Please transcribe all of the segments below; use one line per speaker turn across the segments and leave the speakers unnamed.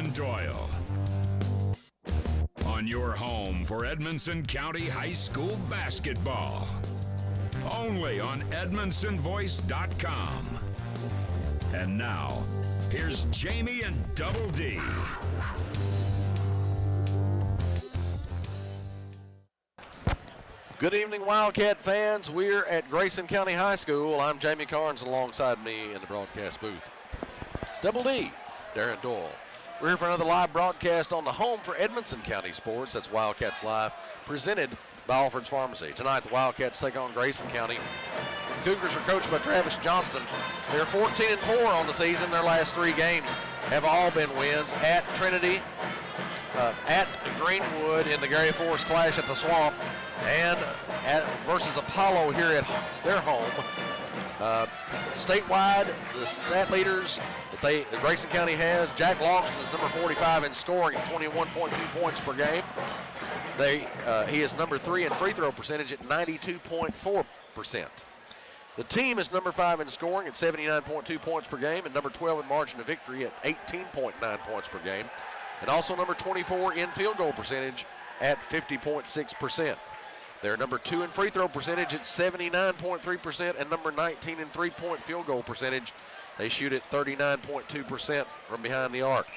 Darren Doyle. On your home for Edmonson County High School basketball. Only on EdmonsonVoice.com. And now, here's Jamie and Double D.
Good evening, Wildcat fans. We're at Grayson County High School. I'm Jamie Carnes, alongside me in the broadcast booth. It's Double D, Darren Doyle. We're here for another live broadcast on the home for Edmonson County sports. That's Wildcats Live, presented by Alfred's Pharmacy. Tonight, the Wildcats take on Grayson County. The Cougars are coached by Travis Johnston. They're 14-4 on the season. Their last 3 games have all been wins at Trinity, at Greenwood in the Gary Forest Clash at the Swamp, and versus Apollo here at their home. Statewide, the stat leaders that Grayson County has, Jack Longston is number 45 in scoring at 21.2 points per game. He is number 3 in free throw percentage at 92.4%. The team is number 5 in scoring at 79.2 points per game, and number 12 in margin of victory at 18.9 points per game, and also number 24 in field goal percentage at 50.6%. They're number 2 in free throw percentage at 79.3%, and number 19 in three-point field goal percentage. They shoot at 39.2% from behind the arc.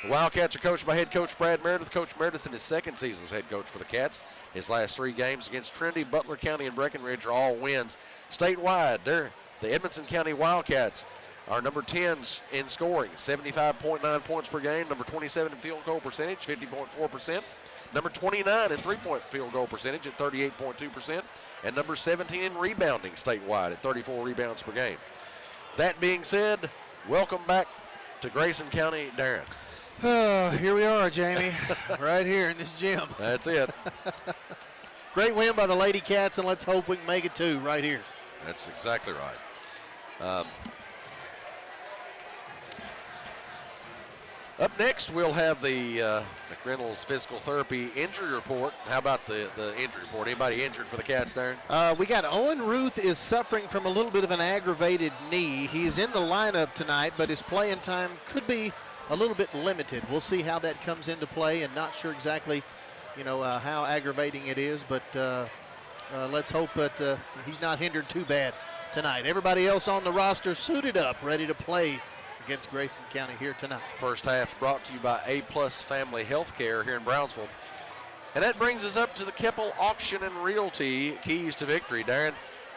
The Wildcats are coached by head coach Brad Meredith. Coach Meredith in his second season as head coach for the Cats. His last 3 games against Trinity, Butler County, and Breckenridge are all wins. Statewide, the Edmonson County Wildcats are number 10s in scoring, 75.9 points per game, number 27 in field goal percentage, 50.4%. Number 29 in three-point field goal percentage at 38.2%, and number 17 in rebounding statewide at 34 rebounds per game. That being said, welcome back to Grayson County, Darren.
Here we are, Jamie, right here in this gym.
That's it.
Great win by the Lady Cats, and let's hope we can make it 2 right here.
That's exactly right. Up next, we'll have the McReynolds Physical Therapy injury report. How about the injury report? Anybody injured for the Cats, Darren?
We got Owen Ruth is suffering from a little bit of an aggravated knee. He's in the lineup tonight, but his playing time could be a little bit limited. We'll see how that comes into play, and not sure exactly, how aggravating it is, but let's hope that he's not hindered too bad tonight. Everybody else on the roster suited up, ready to play against Grayson County here tonight.
First half brought to you by A-Plus Family Healthcare here in Brownsville. And that brings us up to the Keppel Auction and Realty Keys to Victory. Darren,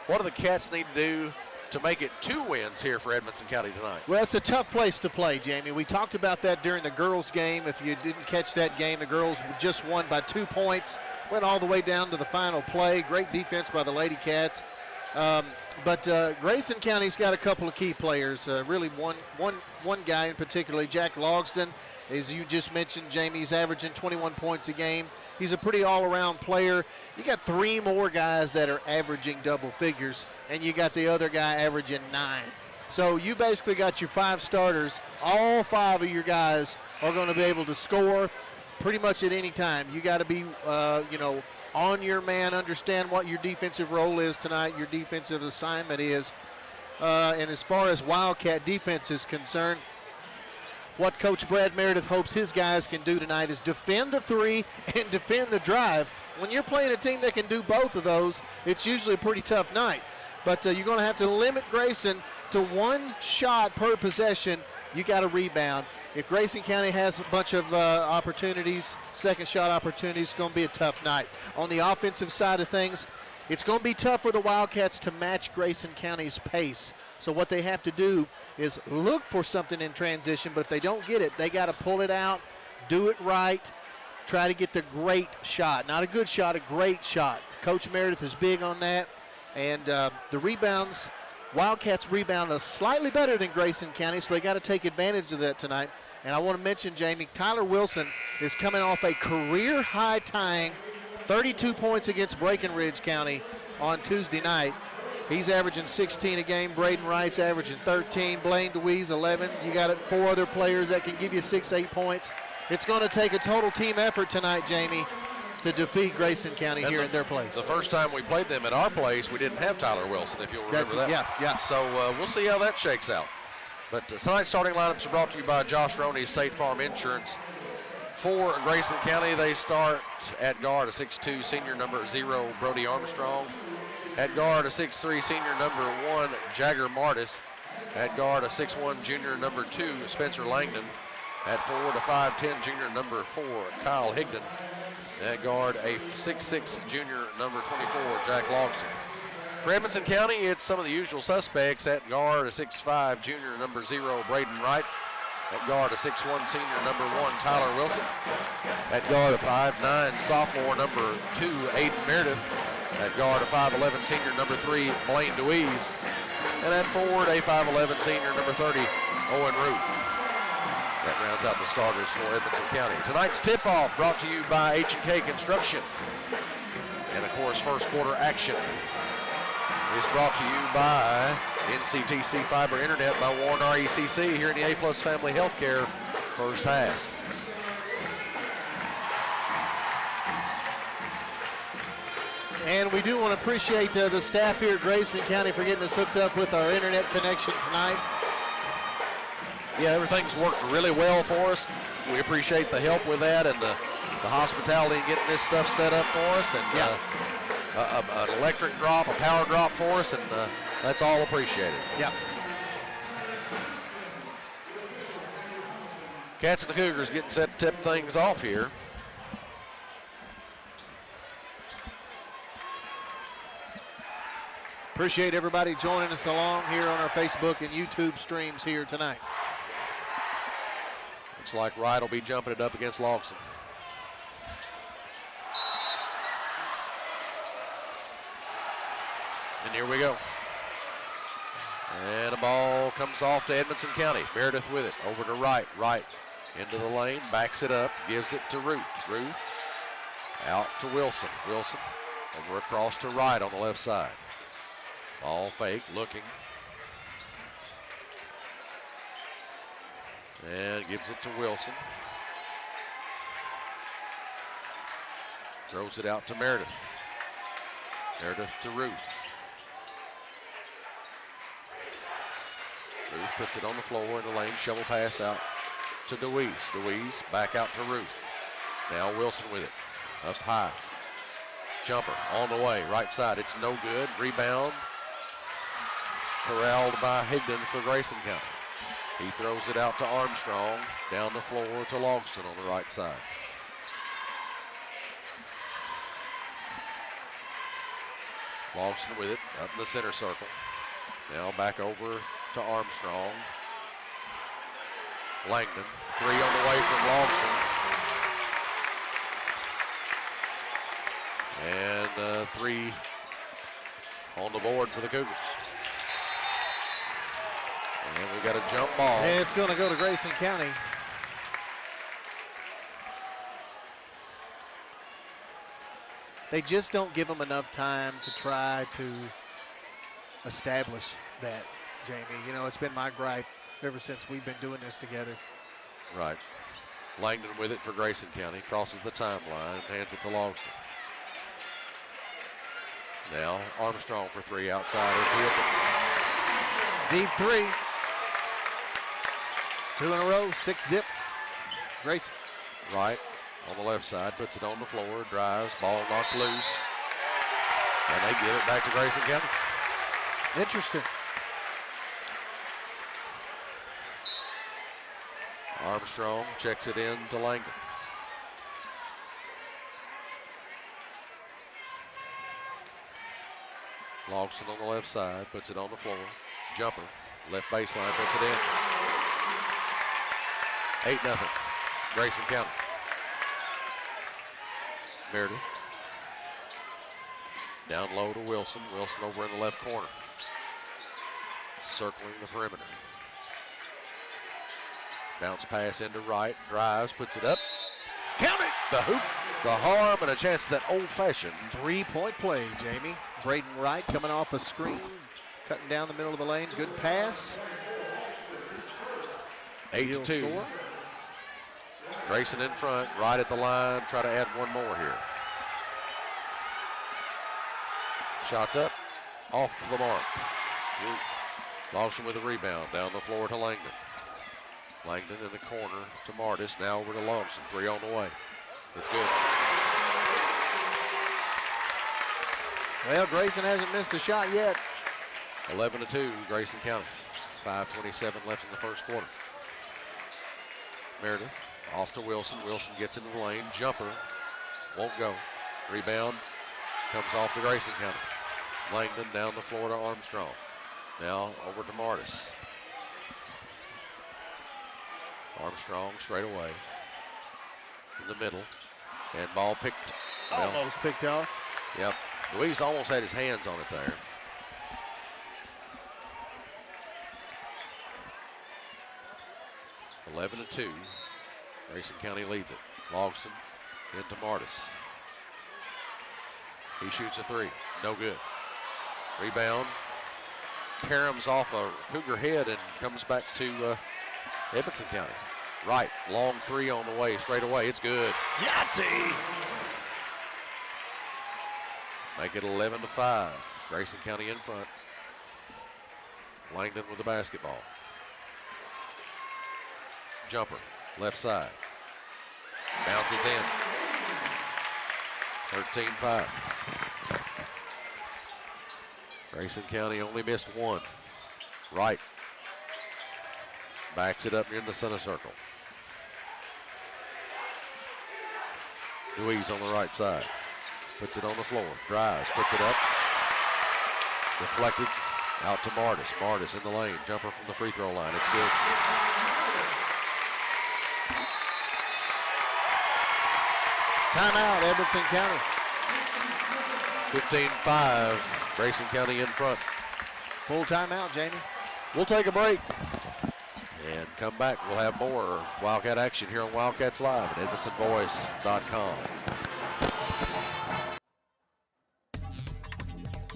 what do the Cats need to do to make it 2 wins here for Edmonson County tonight?
Well, it's a tough place to play, Jamie. We talked about that during the girls' game. If you didn't catch that game, the girls just won by 2 points, went all the way down to the final play. Great defense by the Lady Cats. But Grayson County's got a couple of key players, really one guy in particular, Jack Logston. As you just mentioned, Jamie's averaging 21 points a game. He's a pretty all-around player. You got 3 more guys that are averaging double figures, and you got the other guy averaging 9. So you basically got your 5 starters. All 5 of your guys are going to be able to score pretty much at any time. You got to be, on your man, understand what your defensive role is tonight, your defensive assignment is. And as far as Wildcat defense is concerned, what Coach Brad Meredith hopes his guys can do tonight is defend the 3 and defend the drive. When you're playing a team that can do both of those, it's usually a pretty tough night. But you're going to have to limit Grayson to 1 shot per possession. You got to rebound. If Grayson County has a bunch of opportunities, second shot opportunities, it's going to be a tough night. On the offensive side of things, it's going to be tough for the Wildcats to match Grayson County's pace. So what they have to do is look for something in transition, but if they don't get it, they got to pull it out, do it right, try to get the great shot. Not a good shot, a great shot. Coach Meredith is big on that. And the rebounds, Wildcats rebound slightly better than Grayson County, so they got to take advantage of that tonight. And I want to mention, Jamie, Tyler Wilson is coming off a career-high tying 32 points against Breckenridge County on Tuesday night. He's averaging 16 a game. Braden Wright's averaging 13. Blaine DeWeese, 11. You got 4 other players that can give you 6, 8 points. It's going to take a total team effort tonight, Jamie, to defeat Grayson County here in their place.
The first time we played them at our place, we didn't have Tyler Wilson, if you'll remember that.
Yeah.
So we'll see how that shakes out. But tonight's starting lineups are brought to you by Josh Roney, State Farm Insurance. For Grayson County, they start at guard, a 6'2", senior number 0, Brody Armstrong. At guard, a 6'3", senior number 1, Jagger Martis. At guard, a 6'1", junior number 2, Spencer Langdon. At forward, a 5'10", junior number 4, Kyle Higdon. At guard, a 6'6", junior number 24, Jack Logston. For Edmonson County, it's some of the usual suspects. At guard, a 6'5", junior number 0, Braden Wright. At guard, a 6'1", senior number 1, Tyler Wilson. At guard, a 5'9", sophomore number 2, Aiden Meredith. At guard, a 5'11", senior number 3, Blaine Deweese. And at forward, a 5'11", senior number 30, Owen Ruth. That rounds out the starters for Edmonson County. Tonight's tip-off brought to you by H&K Construction. And of course, first quarter action is brought to you by NCTC Fiber Internet by Warren RECC here in the A-Plus Family Healthcare first half.
And we do want to appreciate the staff here at Grayson County for getting us hooked up with our internet connection tonight.
Yeah, everything's worked really well for us. We appreciate the help with that and the hospitality in getting this stuff set up for us. And an electric drop, a power drop for us, and that's all appreciated.
Yep.
Cats and the Cougars getting set to tip things off here.
Appreciate everybody joining us along here on our Facebook and YouTube streams here tonight.
Looks like Wright will be jumping it up against Logston. And here we go. And the ball comes off to Edmonson County. Meredith with it, over to Wright. Wright into the lane, backs it up, gives it to Ruth. Ruth out to Wilson. Wilson over across to Wright on the left side. Ball fake, looking. And gives it to Wilson. Throws it out to Meredith. Meredith to Ruth. Ruth puts it on the floor in the lane, shovel pass out to Deweese. Deweese back out to Ruth. Now Wilson with it, up high. Jumper on the way, right side, it's no good. Rebound, corralled by Higdon for Grayson County. He throws it out to Armstrong, down the floor to Logston on the right side. Logston with it, up in the center circle. Now back over to Armstrong. Langdon, 3 on the way from Logston. And 3 on the board for the Cougars. And we got a jump ball.
And it's going to go to Grayson County. They just don't give them enough time to try to establish that, Jamie. You know, it's been my gripe ever since we've been doing this together.
Right. Langdon with it for Grayson County. Crosses the timeline and hands it to Logston. Now Armstrong for 3 outside. He hits it.
Deep 3. 2 in a row, 6-zip. Grayson.
Right on the left side, puts it on the floor, drives, ball knocked loose. And they give it back to Grayson County.
Interesting.
Armstrong checks it in to Langdon. Logston on the left side, puts it on the floor. Jumper, left baseline, puts it in. 8-0, Grayson County. Meredith. Down low to Wilson. Wilson over in the left corner. Circling the perimeter. Bounce pass into Wright, drives, puts it up. Count it! The hoop, the harm, and a chance at that old-fashioned
3-point play, Jamie. Braden Wright coming off a screen, cutting down the middle of the lane. Good pass.
8-2. Grayson in front, right at the line, try to add one more here. Shots up, off the mark. Lawson with a rebound. Down the floor to Langdon. Langdon in the corner to Martis. Now over to Lawson. 3 on the way. It's good.
Well, Grayson hasn't missed a shot yet.
11-2, Grayson County. 5:27 left in the first quarter. Meredith off to Wilson. Wilson gets into the lane. Jumper. Won't go. Rebound comes off to Grayson County. Langdon down the floor to Armstrong. Now over to Martis. Armstrong straight away. In the middle. And ball picked.
Almost picked off.
Yep. Luis almost had his hands on it there. (11-2). Grayson County leads it. Lawson into Martis. He shoots a 3. No good. Rebound. Caroms off a Cougar head and comes back to Edmonson County. Right. Long 3 on the way. Straight away. It's good. Yahtzee! Make it 11-5. Grayson County in front. Langdon with the basketball. Jumper, left side. Bounces in. 13-5. Grayson County only missed 1. Right. Backs it up near the center circle. Louise on the right side. Puts it on the floor. Drives, puts it up. Deflected out to Martis. Martis in the lane. Jumper from the free throw line. It's good.
Timeout, Edmonson County.
15-5. Grayson County in front.
Full timeout, Jamie.
We'll take a break and come back. We'll have more Wildcat action here on Wildcats Live at EdmonsonVoice.com.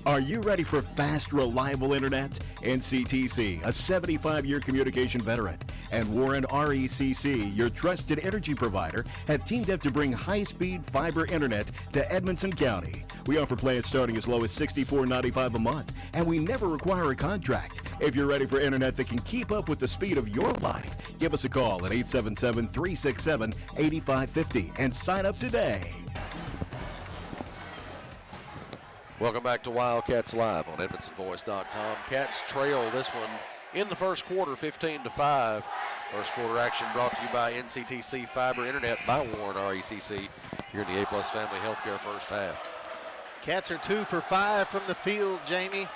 Are you ready for fast, reliable internet? NCTC, a 75-year communication veteran, and Warren RECC, your trusted energy provider, have teamed up to bring high-speed fiber internet to Edmonson County. We offer plans starting as low as $64.95 a month, and we never require a contract. If you're ready for internet that can keep up with the speed of your life, give us a call at 877-367-8550 and sign up today.
Welcome back to Wildcats Live on EdmonsonVoice.com. Cats trail this one in the first quarter, 15-5. First quarter action brought to you by NCTC Fiber Internet by Warren RECC here in the A-Plus Family Healthcare first half.
Cats are 2 for 5 from the field, Jamie.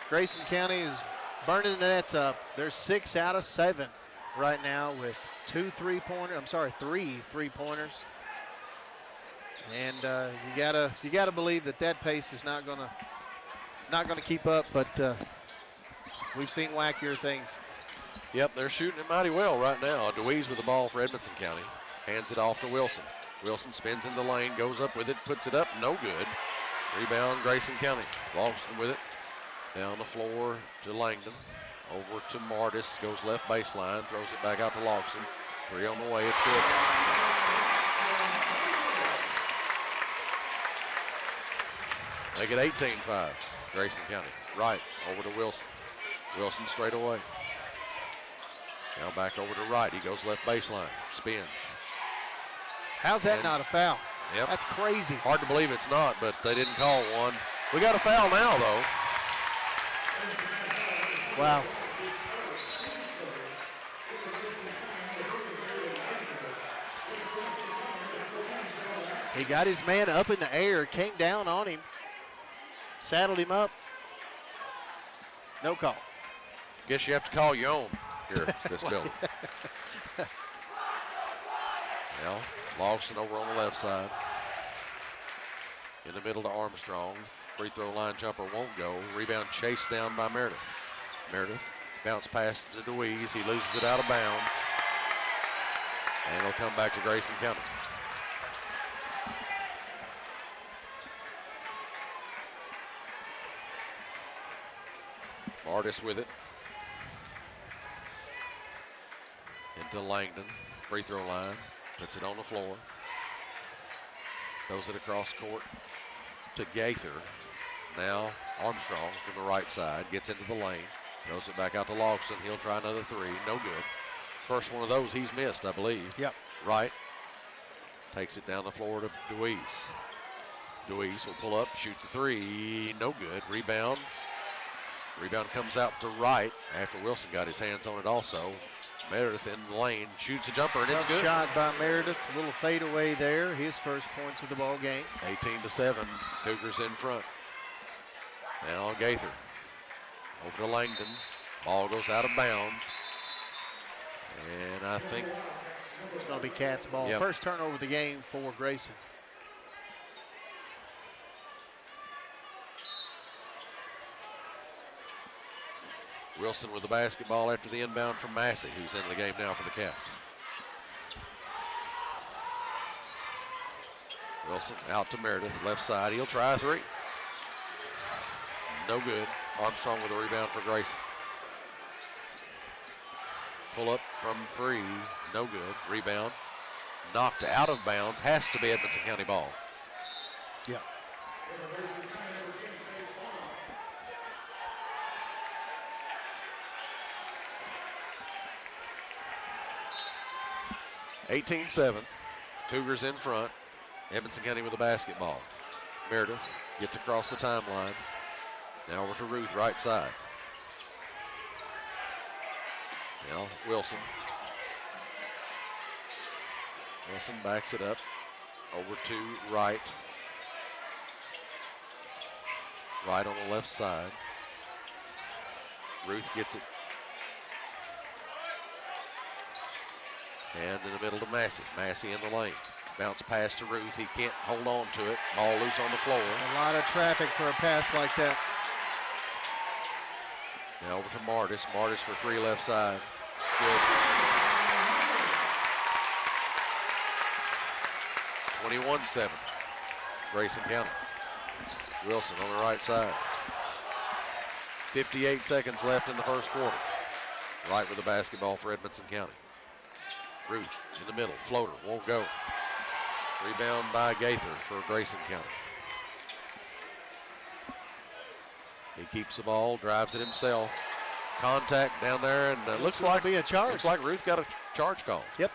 Grayson County is burning the nets up. They're 6 out of 7 right now with 3 3-pointers. And you gotta believe that pace is not gonna keep up. But we've seen wackier things.
Yep, they're shooting it mighty well right now. DeWeese with the ball for Edmonson County. Hands it off to Wilson. Wilson spins in the lane, goes up with it, puts it up, no good. Rebound, Grayson County. Longston with it. Down the floor to Langdon. Over to Martis, goes left baseline, throws it back out to Longston. 3 on the way, it's good. Make it 18-5, Grayson County. Right, over to Wilson. Wilson straight away. Now back over to right. He goes left baseline, spins.
How's that not a foul?
Yep.
That's crazy.
Hard to believe it's not, but they didn't call one. We got a foul now, though.
Wow. He got his man up in the air, came down on him, saddled him up. No call.
Guess you have to call your own here at this building. Now, Lawson over on the left side. In the middle to Armstrong. Free throw line jumper won't go. Rebound chased down by Meredith. Meredith bounce pass to DeWeese. He loses it out of bounds. And it'll come back to Grayson County. Martis with it. Into Langdon. Free throw line. Puts it on the floor. Throws it across court to Gaither. Now Armstrong from the right side gets into the lane. Throws it back out to Logston. He'll try another three. No good. First one of those he's missed, I believe.
Yep.
Right. Takes it down the floor to Deweese. Deweese will pull up, shoot the three. No good. Rebound. Rebound comes out to Wright after Wilson got his hands on it also. Meredith in the lane, shoots a jumper, and it's good.
Shot by Meredith, a little fadeaway there. His first points of the ball game.
18-7, Cougars in front. Now Gaither over to Langdon. Ball goes out of bounds. And I think
it's going to be Cats ball.
Yep.
First turnover of the game for Grayson.
Wilson with the basketball after the inbound from Massey, who's in the game now for the Cats. Wilson out to Meredith, left side. He'll try a three. No good. Armstrong with a rebound for Grayson. Pull up from free. No good. Rebound. Knocked out of bounds. Has to be Edmonson County ball.
Yeah.
(18-7). Cougars in front. Edmonson County with the basketball. Meredith gets across the timeline. Now over to Ruth, right side. Now Wilson. Wilson backs it up. Over to Wright. Right on the left side. Ruth gets it. And in the middle to Massey. Massey in the lane. Bounce pass to Ruth. He can't hold on to it. Ball loose on the floor.
A lot of traffic for a pass like that.
Now over to Martis. Martis for three left side. It's good. 21-7. Grayson County. Wilson on the right side. 58 seconds left in the first quarter. Right with the basketball for Edmonson County. Ruth in the middle. Floater. Won't go. Rebound by Gaither for Grayson County. He keeps the ball, drives it himself. Contact down there, and looks like
be a charge.
Looks like Ruth got a charge call.
Yep.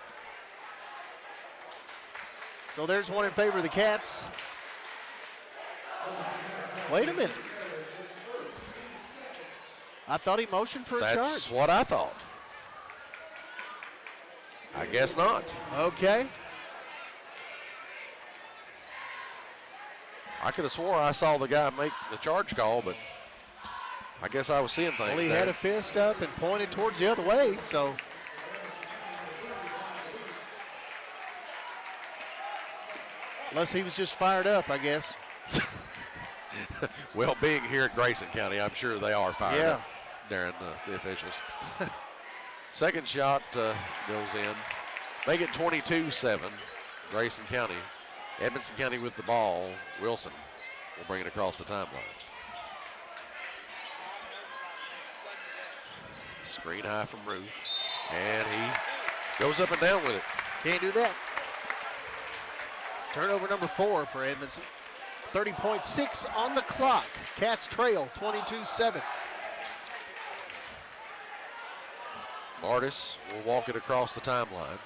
So there's one in favor of the Cats. Wait a minute. I thought he motioned for a charge.
That's what I thought. I guess not.
Okay.
I could have swore I saw the guy make the charge call, but I guess I was seeing things.
Well, he
there.
had a fist up and pointed towards the other way, so. Unless he was just fired up, I guess.
Well, being here at Grayson County, I'm sure they are fired
Yeah.
up, Darren, the officials. Second shot goes in. Make it 22-7, Grayson County. Edmonson County with the ball. Wilson will bring it across the timeline. Screen high from Ruth. And he goes up and down with it.
Can't do that. Turnover number 4 for Edmonson. 30.6 on the clock. Cats trail 22-7.
Martis will walk it across the timeline.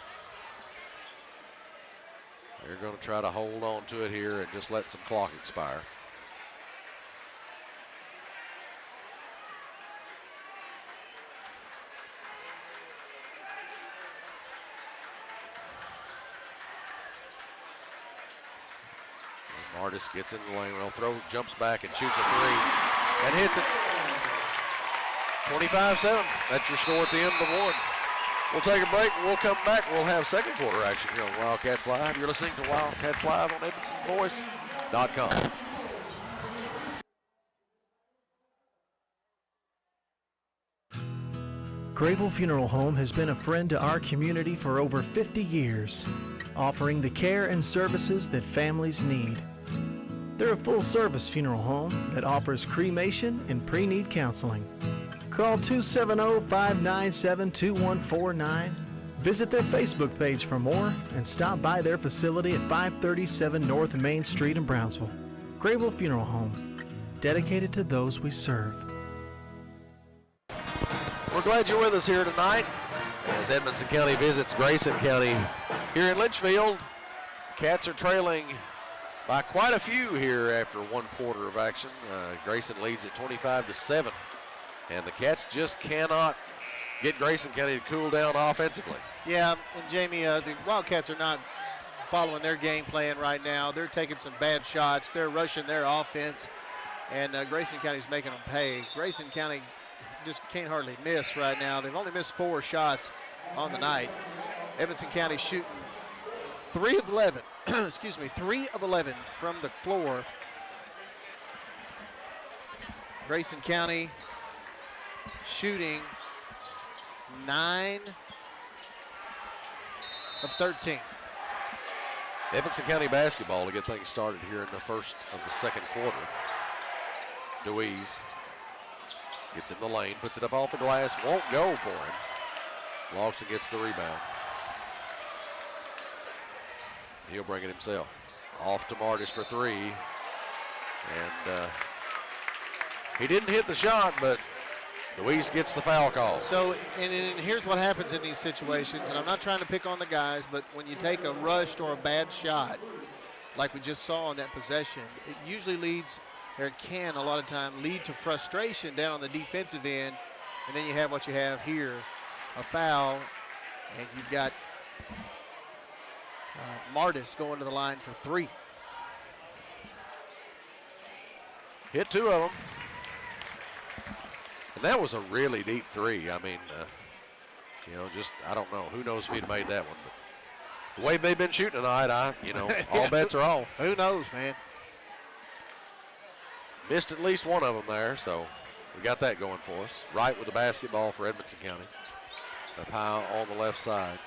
They're going to try to hold on to it here and just let some clock expire. Martis gets in the lane, will throw, jumps back and shoots a three and hits it. 25-7. That's your score at the end of the one. We'll take a break. We'll come back. We'll have second quarter action here on Wildcats Live. You're listening to Wildcats Live on EdmonsonVoice.com.
Grayville Funeral Home has been a friend to our community for over 50 years, offering the care and services that families need. They're a full-service funeral home that offers cremation and pre-need counseling. Call 270-597-2149. Visit their Facebook page for more and stop by their facility at 537 North Main Street in Brownsville. Grayville Funeral Home, dedicated to those we serve.
We're glad you're with us here tonight as Edmonson County visits Grayson County here in Litchfield. Cats are trailing by quite a few here after one quarter of action. Grayson leads at 25-7, and the Cats just cannot get Grayson County to cool down offensively.
Yeah, and Jamie, the Wildcats are not following their game plan right now. They're taking some bad shots. They're rushing their offense, and Grayson County's making them pay. Grayson County just can't hardly miss right now. They've only missed 4 shots on the night. Edmonson County shooting 3 of 11. Excuse me, 3 of 11 from the floor. Grayson County shooting 9 of 13.
Edmonson County basketball to get things started here in the first of the second quarter. DeWeese gets in the lane, puts it up off the glass, won't go for him. Logston gets the rebound. He'll bring it himself. Off to Martis for 3. And he didn't hit the shot, but DeWeese gets the foul call.
So, and here's what happens in these situations, and I'm not trying to pick on the guys, but when you take a rushed or a bad shot, like we just saw on that possession, it usually leads, or it can a lot of time lead to frustration down on the defensive end, and then you have what you have here, a foul, and you've got Martis going to the line for 3.
Hit 2 of them. And that was a really deep 3. I mean, just, I don't know. Who knows if he'd made that one. But the way they've been shooting tonight, all bets are off.
Who knows, man?
Missed at least one of them there, so we got that going for us. Right with the basketball for Edmonson County. Up high on the left side.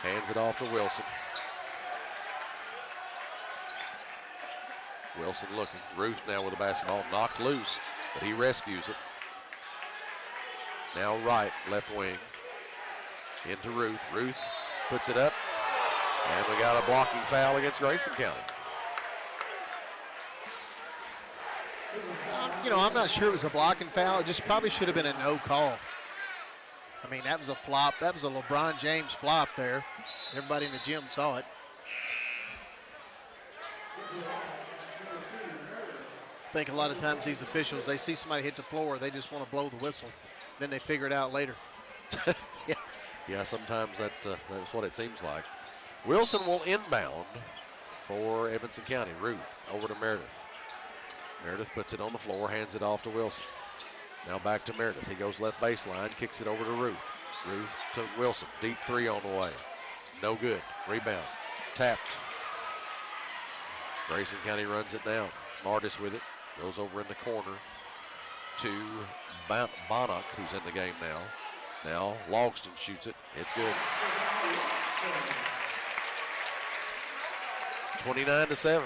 Hands it off to Wilson. Wilson looking. Ruth now with the basketball. Knocked loose, but he rescues it. Now right, left wing. Into Ruth. Ruth puts it up. And we got a blocking foul against Grayson County.
I'm not sure it was a blocking foul. It just probably should have been a no call. I mean, that was a flop. That was a LeBron James flop there. Everybody in the gym saw it. I think a lot of times these officials, they see somebody hit the floor, they just want to blow the whistle. Then they figure it out later.
Yeah, sometimes that's what it seems like. Wilson will inbound for Edmonson County. Ruth over to Meredith. Meredith puts it on the floor, hands it off to Wilson. Now back to Meredith. He goes left baseline, kicks it over to Ruth. Ruth to Wilson. Deep 3 on the way. No good. Rebound. Tapped. Grayson County runs it down. Martis with it. Goes over in the corner to Bonnock, who's in the game now. Now Logston shoots it. It's good. 29-7.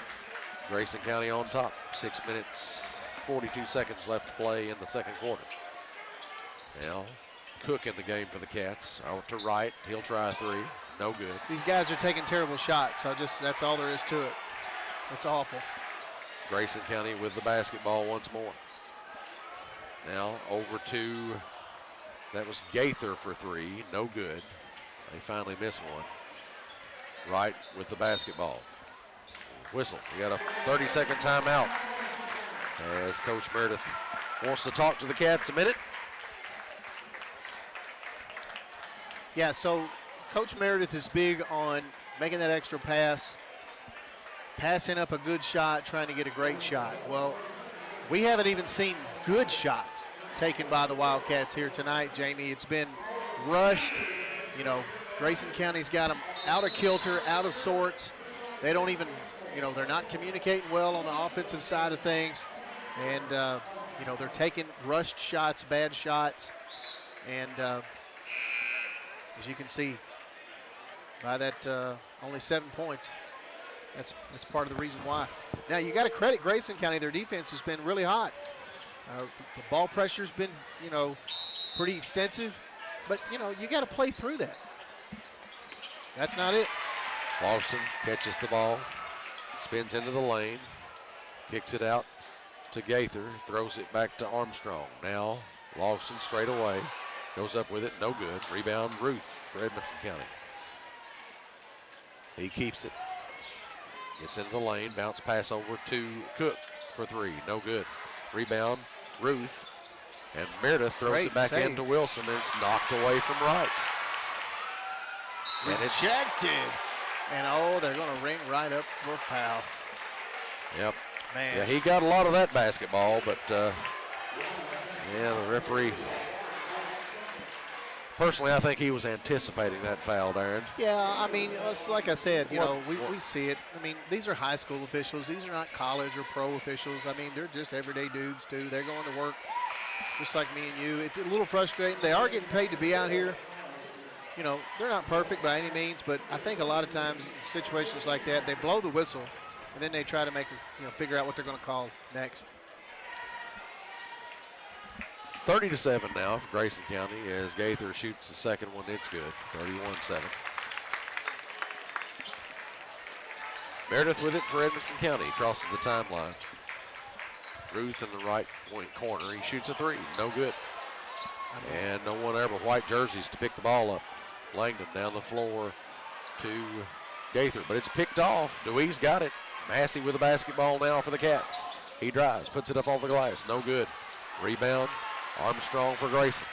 Grayson County on top. 6 minutes, 42 seconds left to play in the second quarter. Now Cook in the game for the Cats. Out to right. He'll try a 3. No good.
These guys are taking terrible shots. That's all there is to it. It's awful.
Grayson County with the basketball once more. Now over to, that was Gaither for 3. No good. They finally miss one. Right with the basketball. Whistle. We got a 30-second timeout as Coach Meredith wants to talk to the Cats a minute.
Yeah, so Coach Meredith is big on making that extra pass, passing up a good shot, trying to get a great shot. Well, we haven't even seen good shots taken by the Wildcats here tonight, Jamie. It's been rushed. Grayson County's got them out of kilter, out of sorts. They don't even, they're not communicating well on the offensive side of things. And, they're taking rushed shots, bad shots. And as you can see, by that only 7 points, that's part of the reason why. Now, you got to credit Grayson County. Their defense has been really hot. The ball pressure's been, pretty extensive. But, you got to play through that. That's not it.
Logston catches the ball, spins into the lane, kicks it out to Gaither, throws it back to Armstrong. Now Lawson straight away, goes up with it, no good. Rebound Ruth for Edmonson County. He keeps it. Gets into the lane, bounce pass over to Cook for three, no good. Rebound Ruth, and Meredith throws it back into Wilson, and it's knocked away from right. And it's
rejected. And oh, they're going to ring right up for a foul.
Yep.
Man.
Yeah, he got a lot of that basketball, but yeah, the referee. Personally, I think he was anticipating that foul, Darren.
Yeah, I mean, it's like I said, you know, we see it. I mean, these are high school officials. These are not college or pro officials. I mean, they're just everyday dudes, too. They're going to work just like me and you. It's a little frustrating. They are getting paid to be out here. You know, they're not perfect by any means, but I think a lot of times in situations like that, they blow the whistle, and then they try to make, figure out what they're going to call next.
30-7 now for Grayson County as Gaither shoots the second one. It's good, 31-7. Meredith with it for Edmonson County, crosses the timeline. Ruth in the right point corner, he shoots a three, no good. And no one there but white jerseys to pick the ball up. Langdon down the floor to Gaither, but it's picked off. Dewey's got it. Massey with the basketball now for the Cats. He drives, puts it up off the glass, no good. Rebound, Armstrong for Grayson.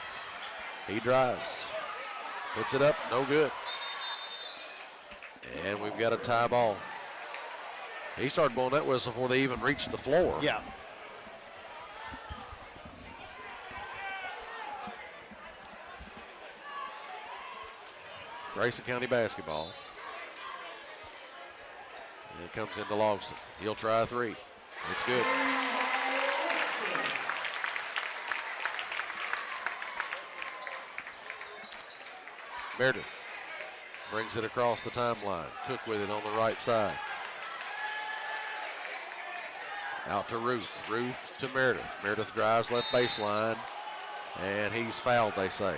He drives, puts it up, no good. And we've got a tie ball. He started blowing that whistle before they even reached the floor.
Yeah.
Grayson County basketball. And it comes into Logston. He'll try a three. It's good. Meredith brings it across the timeline. Cook with it on the right side. Out to Ruth. Ruth to Meredith. Meredith drives left baseline, and he's fouled, they say.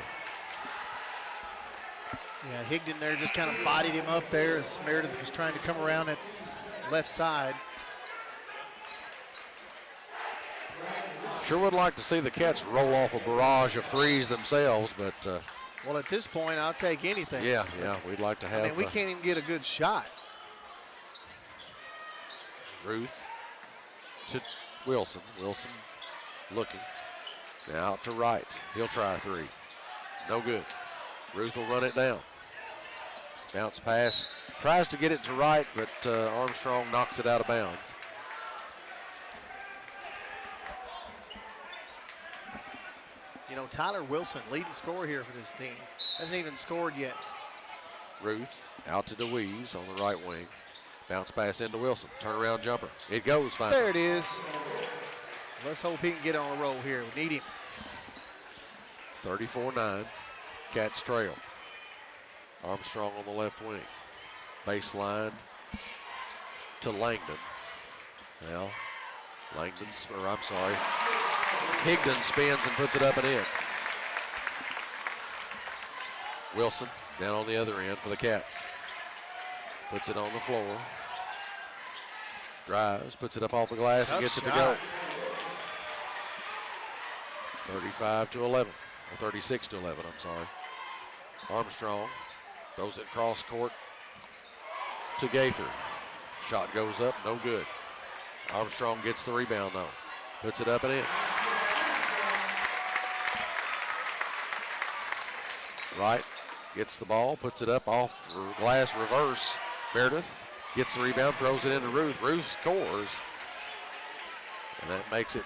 Yeah, Higdon there just kind of bodied him up there as Meredith was trying to come around that left side.
Sure would like to see the Cats roll off a barrage of threes themselves, but
well, at this point, I'll take anything.
yeah, we'd like to have.
I mean, we can't even get a good shot.
Ruth to Wilson. Wilson looking. Now out to right. He'll try a three. No good. Ruth will run it down. Bounce pass. Tries to get it to right, but Armstrong knocks it out of bounds.
You know, Tyler Wilson, leading scorer here for this team. Hasn't even scored yet.
Ruth out to DeWeese on the right wing. Bounce pass into Wilson. Turnaround jumper. It goes finally.
There it is. Let's hope he can get on a roll here. We need him.
34-9. Cats trail. Armstrong on the left wing. Baseline to Langdon. Now, Higdon spins and puts it up and in. Wilson down on the other end for the Cats. Puts it on the floor. Drives, puts it up off the glass and gets it to go. 35-11, or 36-11, I'm sorry. Armstrong throws it cross court to Gaither. Shot goes up, no good. Armstrong gets the rebound though. Puts it up and in. Right, gets the ball, puts it up off glass reverse. Meredith gets the rebound, throws it into Ruth. Ruth scores. And that makes it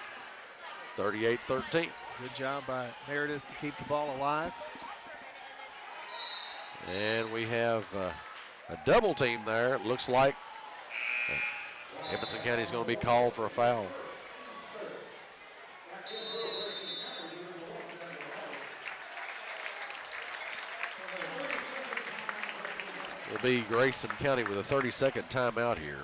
38-13.
Good job by Meredith to keep the ball alive.
And we have a double team there. It looks like Edmonson County is going to be called for a foul. It'll be Grayson County with a 30-second timeout here.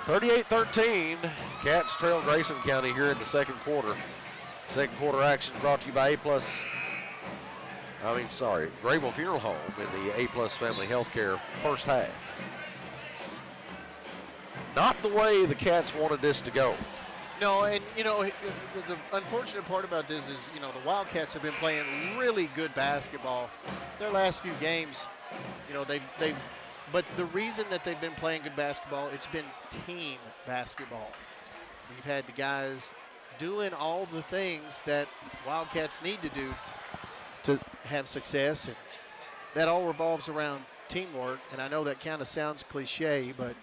(38-13). Cats trail Grayson County here in the second quarter. Second quarter action brought to you by A+ Grayville Funeral Home in the A-Plus Family Healthcare first half. Not the way the Cats wanted this to go.
No, and the unfortunate part about this is, the Wildcats have been playing really good basketball. Their last few games, but the reason that they've been playing good basketball, it's been team basketball. You've had the guys doing all the things that Wildcats need to do to have success, and that all revolves around teamwork. And I know that kind of sounds cliche, but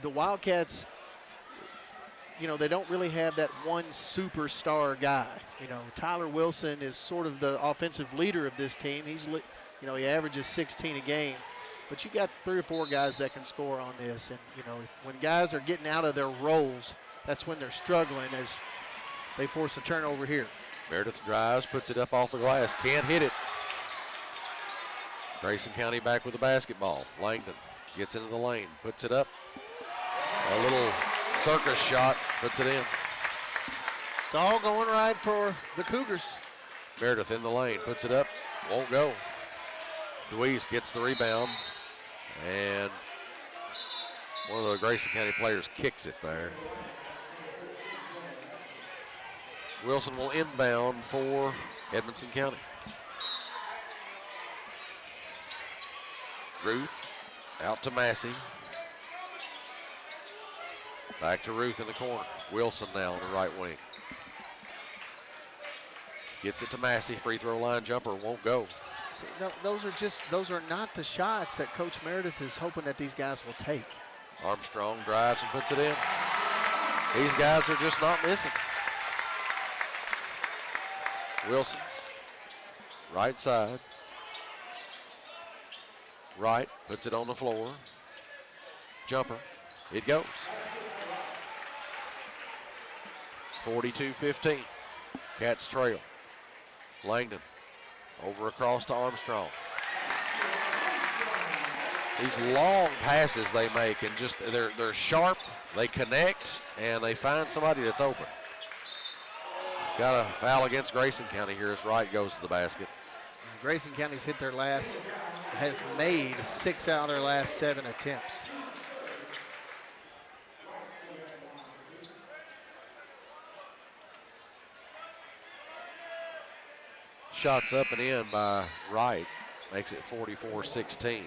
the Wildcats, they don't really have that one superstar guy. Tyler Wilson is sort of the offensive leader of this team. He averages 16 a game, but you got 3 or 4 guys that can score on this. And when guys are getting out of their roles, that's when they're struggling as they force a turnover here.
Meredith drives, puts it up off the glass, can't hit it. Grayson County back with the basketball. Langdon gets into the lane, puts it up. A little circus shot, puts it in.
It's all going right for the Cougars.
Meredith in the lane, puts it up, won't go. Deweese gets the rebound, and one of the Grayson County players kicks it there. Wilson will inbound for Edmondson County. Ruth out to Massey. Back to Ruth in the corner. Wilson now on the right wing. Gets it to Massey. Free throw line jumper won't go.
See, no, those are not the shots that Coach Meredith is hoping that these guys will take.
Armstrong drives and puts it in. These guys are just not missing. Wilson, right side. Right, puts it on the floor. Jumper, it goes. 42-15, Cats trail. Langdon, over across to Armstrong. These long passes they make, and just they're sharp, they connect, and they find somebody that's open. Got a foul against Grayson County here as Wright goes to the basket.
Grayson County's has made 6 out of their last 7 attempts.
Shots up and in by Wright, makes it 44-16.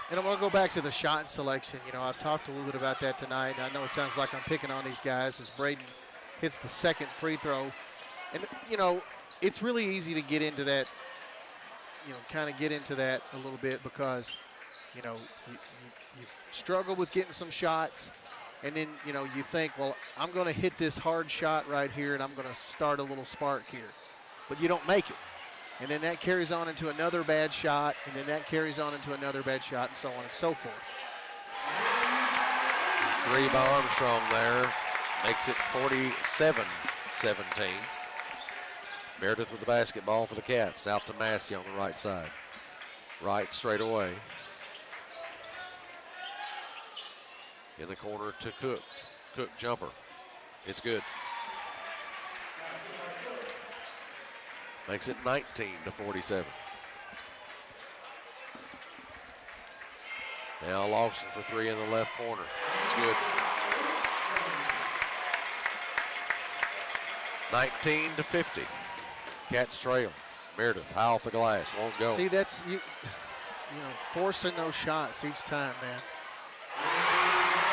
And I want to go back to the shot selection. I've talked a little bit about that tonight. I know it sounds like I'm picking on these guys as Braden hits the second free throw. And, it's really easy to get into that, kind of get into that a little bit because, you struggle with getting some shots. And then, you think, well, I'm going to hit this hard shot right here and I'm going to start a little spark here. But you don't make it. And then that carries on into another bad shot, and then that carries on into another bad shot, and so on and so forth.
3 by Armstrong there, makes it 47-17. Meredith with the basketball for the Cats, out to Massey on the right side. Right straight away. In the corner to Cook. Cook jumper, it's good. Makes it 19-47. Now Lawson for 3 in the left corner. It's good. 19-50. Cats trail. Meredith high off the glass, won't go.
See, that's forcing those shots each time, man.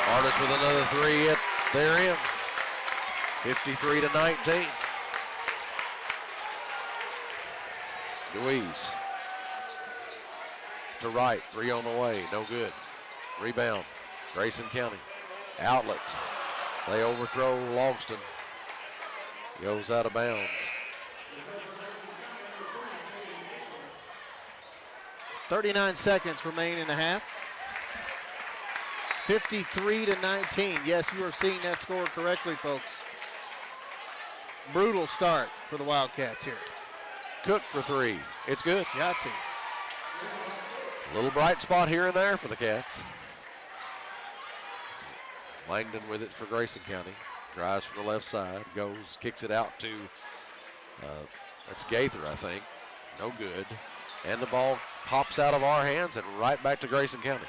Artist with another 3. They're in. 53-19. Deweese to Wright, 3 on the way, no good. Rebound, Grayson County. Outlet, they overthrow Logston. Goes out of bounds.
39 seconds remain in the half. 53-19. Yes, you are seeing that score correctly, folks. Brutal start for the Wildcats here.
Cook for 3. It's good.
Yahtzee.
Little bright spot here and there for the Cats. Langdon with it for Grayson County. Drives from the left side, goes, kicks it out to, that's Gaither, I think. No good. And the ball hops out of our hands and right back to Grayson County.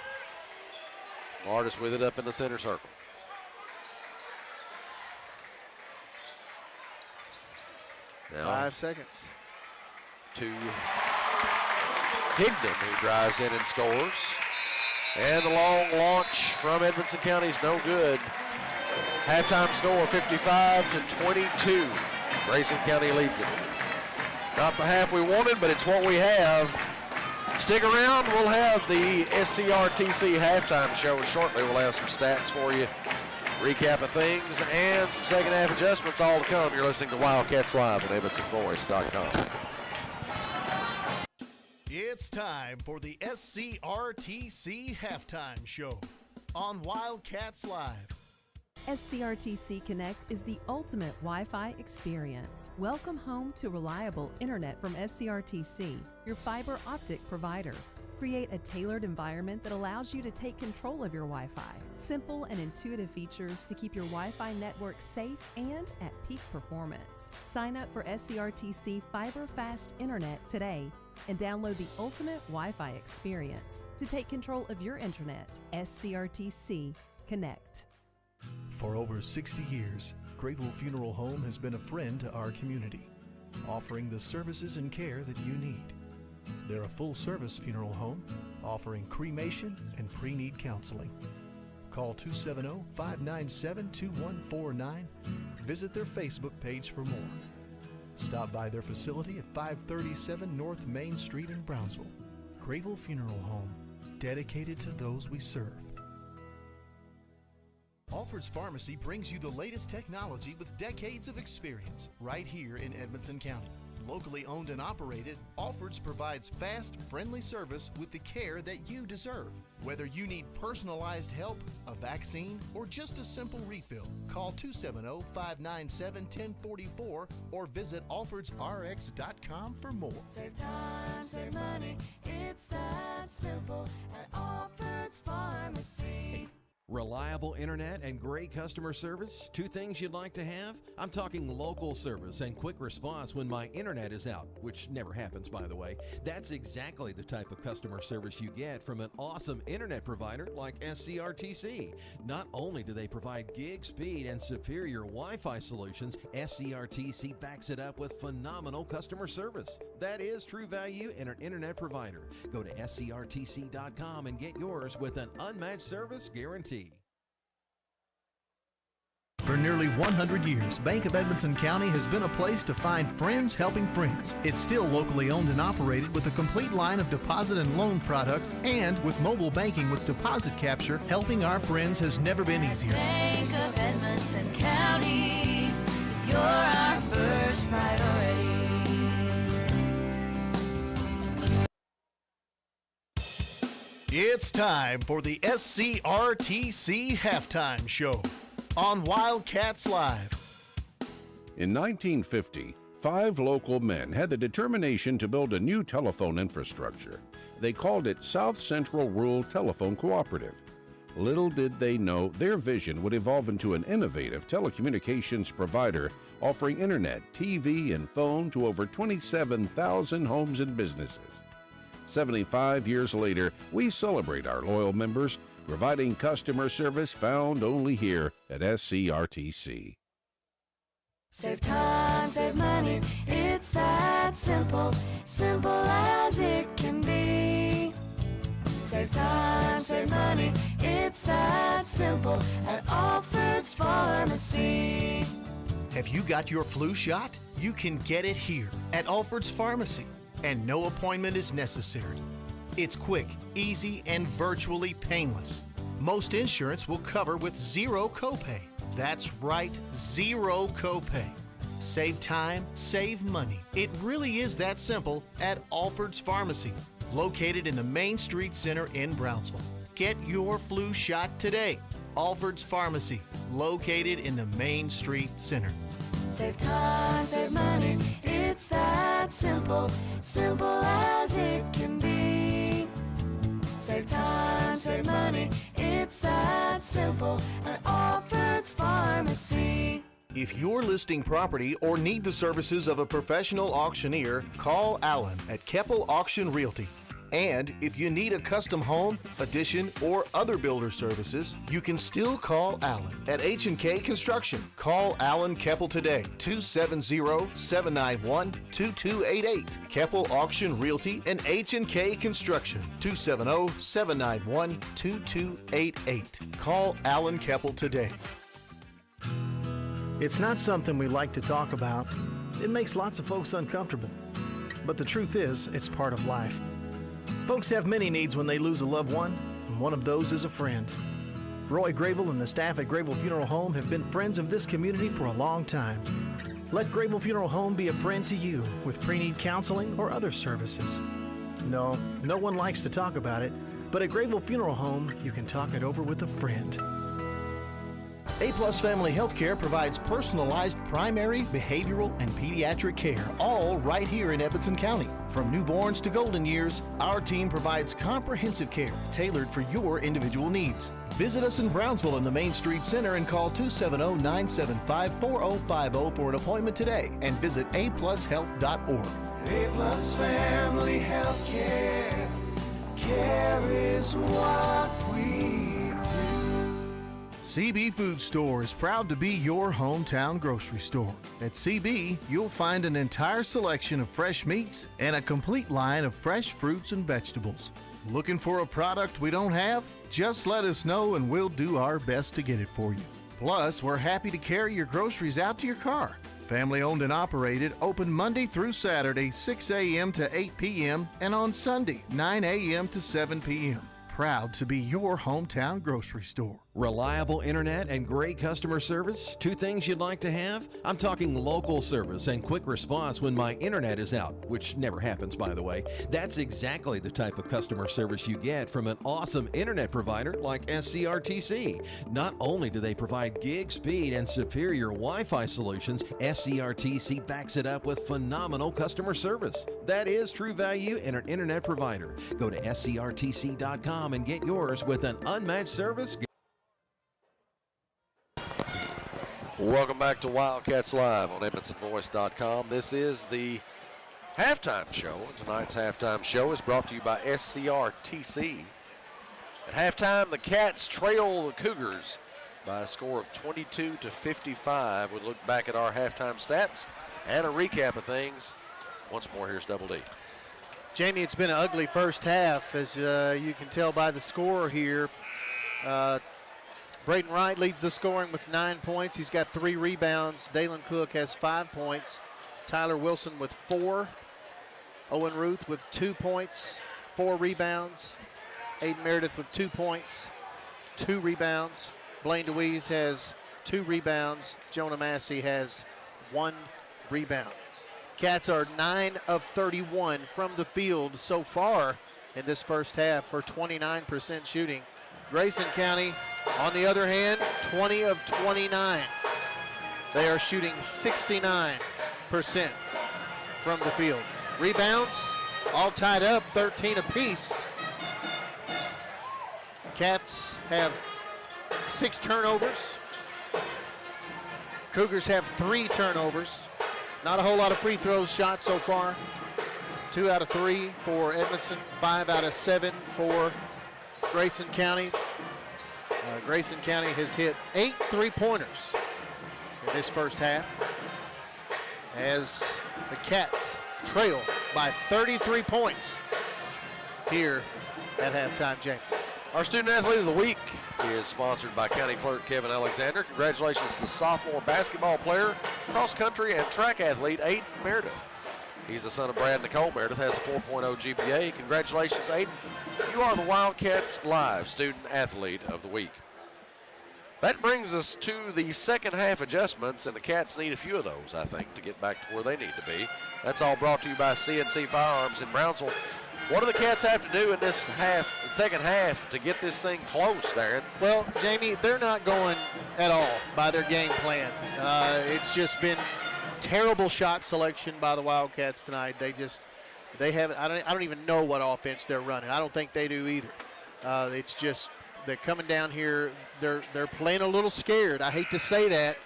Artist with it up in the center circle. Now
5 seconds.
To Higdon, who drives in and scores. And the long launch from Edmonson County is no good. Halftime score 55-22. Grayson County leads it. Not the half we wanted, but it's what we have. Stick around. We'll have the SCRTC halftime show shortly. We'll have some stats for you, recap of things, and some second half adjustments all to come. You're listening to Wildcats Live at EdmonsonVoice.com.
It's time for the SCRTC halftime show on Wildcats Live.
SCRTC Connect is the ultimate Wi-Fi experience. Welcome home to reliable internet from SCRTC, your fiber optic provider. Create a tailored environment that allows you to take control of your Wi-Fi. Simple and intuitive features to keep your Wi-Fi network safe and at peak performance. Sign up for SCRTC Fiber Fast Internet today and download the ultimate Wi-Fi experience to take control of your internet. SCRTC Connect.
For over 60 years, Grayville Funeral Home has been a friend to our community, offering the services and care that you need. They're a full-service funeral home offering cremation and pre-need counseling. Call 270-597-2149. Visit their Facebook page for more. Stop by their facility at 537 North Main Street in Brownsville. Grayville Funeral Home, dedicated to those we serve. Alfred's Pharmacy brings you the latest technology with decades of experience right here in Edmonson County. Locally owned and operated, Alfred's provides fast, friendly service with the care that you deserve. Whether you need personalized help, a vaccine, or just a simple refill, call 270-597-1044 or visit alfordsrx.com for more.
Save time, save money, it's that simple at Alfred's Pharmacy.
Reliable internet and great customer service, two things you'd like to have? I'm talking local service and quick response when my internet is out, which never happens, by the way. That's exactly the type of customer service you get from an awesome internet provider like SCRTC. Not only do they provide gig speed and superior Wi-Fi solutions, SCRTC backs it up with phenomenal customer service. That is true value in an internet provider. Go to scrtc.com and get yours with an unmatched service guarantee.
For nearly 100 years, Bank of Edmonson County has been a place to find friends helping friends. It's still locally owned and operated with a complete line of deposit and loan products, and with mobile banking with deposit capture, helping our friends has never been easier.
Bank of Edmonson County, you're our first priority.
It's time for the SCRTC halftime show on Wildcats Live.
In 1950, 5 local men had the determination to build a new telephone infrastructure. They called it South Central Rural Telephone Cooperative. Little did they know their vision would evolve into an innovative telecommunications provider offering internet, TV, and phone to over 27,000 homes and businesses. 75 years later, we celebrate our loyal members, providing customer service found only here at SCRTC.
Save time, save money, it's that simple, simple as it can be. Save time, save money, it's that simple at Alfred's Pharmacy.
Have you got your flu shot? You can get it here at Alfred's Pharmacy, and no appointment is necessary. It's quick, easy, and virtually painless. Most insurance will cover with zero copay. That's right, zero copay. Save time, save money. It really is that simple at Alfred's Pharmacy, located in the Main Street Center in Brownsville. Get your flu shot today. Alfred's Pharmacy, located in the Main Street Center.
Save time, save money, it's that simple, simple as it can be. Save time, save money, it's that simple at Alfred's Pharmacy. Pharmacy.
If you're listing property or need the services of a professional auctioneer, call Alan at Keppel Auction Realty. And if you need a custom home, addition, or other builder services, you can still call Alan at H&K Construction. Call Alan Keppel today, 270-791-2288. Keppel Auction Realty and H&K Construction, 270-791-2288. Call Alan Keppel today. It's not something we like to talk about. It makes lots of folks uncomfortable. But the truth is, it's part of life. Folks have many needs when they lose a loved one, and one of those is a friend. Roy Grable and the staff at Grable Funeral Home have been friends of this community for a long time. Let Grable Funeral Home be a friend to you with pre-need counseling or other services. No one likes to talk about it, but at Grable Funeral Home, you can talk it over with a friend. A-Plus Family Healthcare provides personalized primary, behavioral, and pediatric care, all right here in Edmonson County. From newborns to golden years, our team provides comprehensive care tailored for your individual needs. Visit us in Brownsville in the Main Street Center and call 270-975-4050 for an appointment today, and visit aplushealth.org.
A-Plus Family Healthcare. Care is what we do.
CB Food Store is proud to be your hometown grocery store. At CB, you'll find an entire selection of fresh meats and a complete line of fresh fruits and vegetables. Looking for a product we don't have? Just let us know and we'll do our best to get it for you. Plus, we're happy to carry your groceries out to your car. Family owned and operated, open Monday through Saturday, 6 a.m. to 8 p.m. and on Sunday, 9 a.m. to 7 p.m. Proud to be your hometown grocery store.
Reliable internet and great customer service, two things you'd like to have? I'm talking local service and quick response when my internet is out, which never happens, by the way. That's exactly the type of customer service you get from an awesome internet provider like SCRTC. Not only do they provide gig speed and superior Wi-Fi solutions, SCRTC backs it up with phenomenal customer service. That is true value in an internet provider. Go to scrtc.com and get yours with an unmatched service.
Welcome back to Wildcats Live on EdmonsonVoice.com. This is the halftime show. Tonight's halftime show is brought to you by SCRTC. At halftime, the Cats trail the Cougars by a score of 22-55. We'll look back at our halftime stats and a recap of things. Once more, here's Double D.
Jamie, it's been an ugly first half, as you can tell by the score here. Braden Wright leads the scoring with 9 points. He's got 3 rebounds. Dalen Cook has 5 points. Tyler Wilson with 4. Owen Ruth with 2 points, 4 rebounds. Aiden Meredith with 2 points, 2 rebounds. Blaine DeWeese has 2 rebounds. Jonah Massey has 1 rebound. Cats are 9 of 31 from the field so far in this first half for 29% shooting. Grayson County, on the other hand, 20 of 29. They are shooting 69% from the field. Rebounds, all tied up, 13 apiece. Cats have 6 turnovers. Cougars have 3 turnovers. Not a whole lot of free throws shot so far. 2 out of 3 for Edmondson, 5 out of 7 for Grayson County. Grayson County has hit 8 3-pointers in this first half as the Cats trail by 33 points here at halftime, Jamie.
Our Student Athlete of the Week is sponsored by County Clerk Kevin Alexander. Congratulations to sophomore basketball player, cross country, and track athlete Aiden Meredith. He's the son of Brad Nicole. Meredith has a 4.0 GPA. Congratulations, Aiden. You are the Wildcats Live Student Athlete of the Week. That brings us to the second half adjustments, and the Cats need a few of those, I think, to get back to where they need to be. That's all brought to you by CNC Firearms in Brownsville. What do the Cats have to do in this second half to get this thing close, Darren?
Well, Jamie, they're not going at all by their game plan. It's just been terrible shot selection by the Wildcats tonight. They haven't. I don't even know what offense they're running. I don't think they do either. It's just they're coming down here. They're playing a little scared. I hate to say that,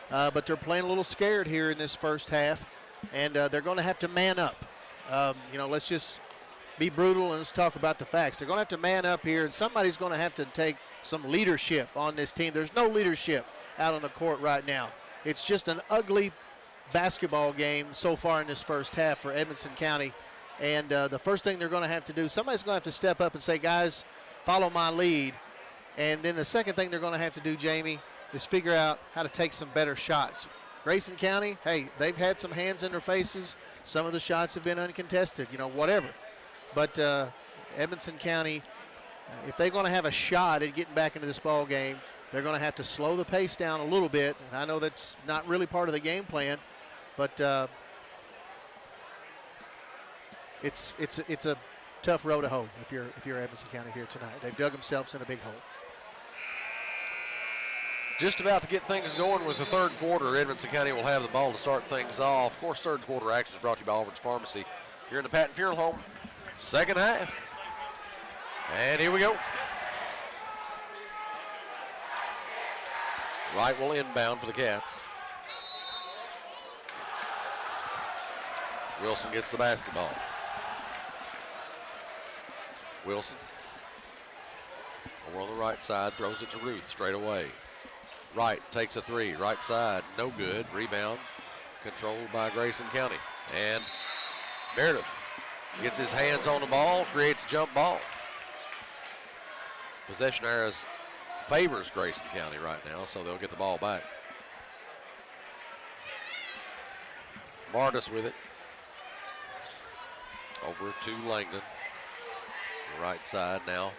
but they're playing a little scared here in this first half, and they're going to have to man up. Let's just be brutal and let's talk about the facts. They're going to have to man up here, and somebody's going to have to take some leadership on this team. There's no leadership out on the court right now. It's just an ugly basketball game so far in this first half for Edmonson County. And the first thing they're going to have to do, somebody's going to have to step up and say, guys, follow my lead. And then the second thing they're going to have to do, Jamie, is figure out how to take some better shots. Grayson County, hey, they've had some hands in their faces. Some of the shots have been uncontested, whatever. But Edmonson County, if they're going to have a shot at getting back into this ball game, they're going to have to slow the pace down a little bit. And I know that's not really part of the game plan, but it's a tough row to hoe if you're Edmonson County here tonight. They've dug themselves in a big hole.
Just about to get things going with the third quarter. Edmonson County will have the ball to start things off. Of course, third quarter action is brought to you by Alfred's Pharmacy. Here in the Patton Funeral Home, second half. And here we go. Wright will inbound for the Cats. Wilson gets the basketball. Wilson over on the right side, throws it to Ruth straight away. Wright takes a three, right side, no good. Rebound controlled by Grayson County. And Meredith gets his hands on the ball, creates a jump ball. Possession errors favors Grayson County right now, so they'll get the ball back. Martis with it. Over to Langdon. Right side now.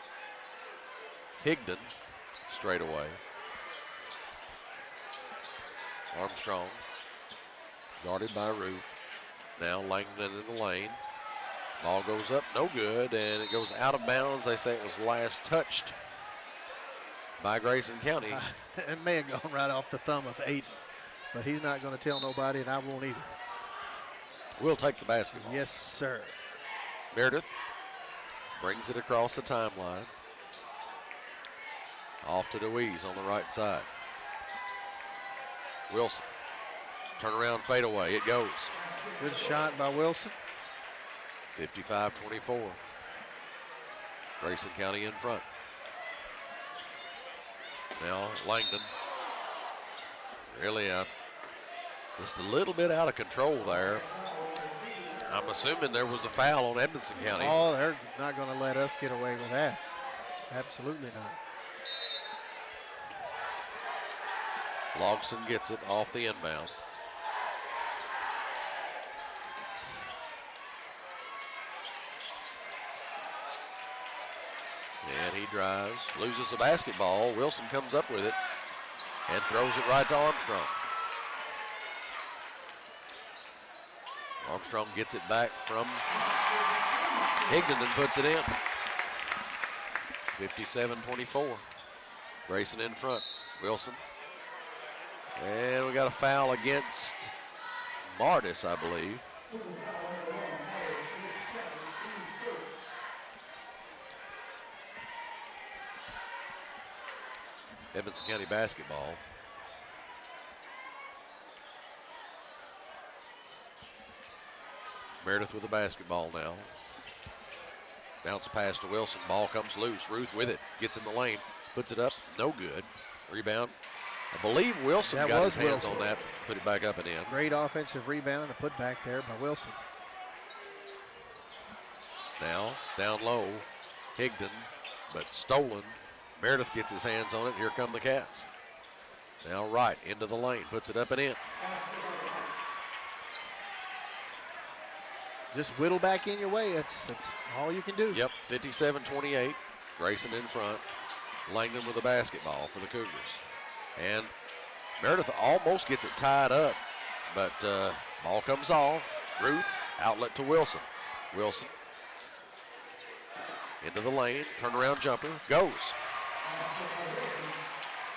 Higdon straight away. Armstrong guarded by Ruth. Now Langdon in the lane. Ball goes up, no good, and it goes out of bounds. They say it was last touched by Grayson County.
It may have gone right off the thumb of Aiden, but he's not going to tell nobody, and I won't either.
We'll take the basketball.
Yes, sir.
Meredith brings it across the timeline. Off to DeWeese on the right side. Wilson, turnaround fadeaway, it goes.
Good shot by Wilson.
55-24. Grayson County in front. Now Langdon. Really just a little bit out of control there. I'm assuming there was a foul on Edmonson County.
Oh, they're not going to let us get away with that. Absolutely not.
Logston gets it off the inbound. And he drives, loses the basketball. Wilson comes up with it and throws it right to Armstrong. Armstrong gets it back from Higdon and puts it in. 57-24. Grayson in front. Wilson. And we got a foul against Martis, I believe. Edmonson County basketball. Meredith with the basketball now. Bounce pass to Wilson. Ball comes loose. Ruth with it. Gets in the lane. Puts it up. No good. Rebound. I believe Wilson got his hands on that. Put it back up and in.
Great offensive rebound and a put back there by Wilson.
Now down low. Higdon, but stolen. Meredith gets his hands on it. Here come the Cats. Now Wright into the lane. Puts it up and in.
Just whittle back in your way. That's all you can do.
Yep, 57-28. Grayson in front. Langdon with the basketball for the Cougars. And Meredith almost gets it tied up, but ball comes off. Ruth, outlet to Wilson. Wilson into the lane, turnaround jumper, goes.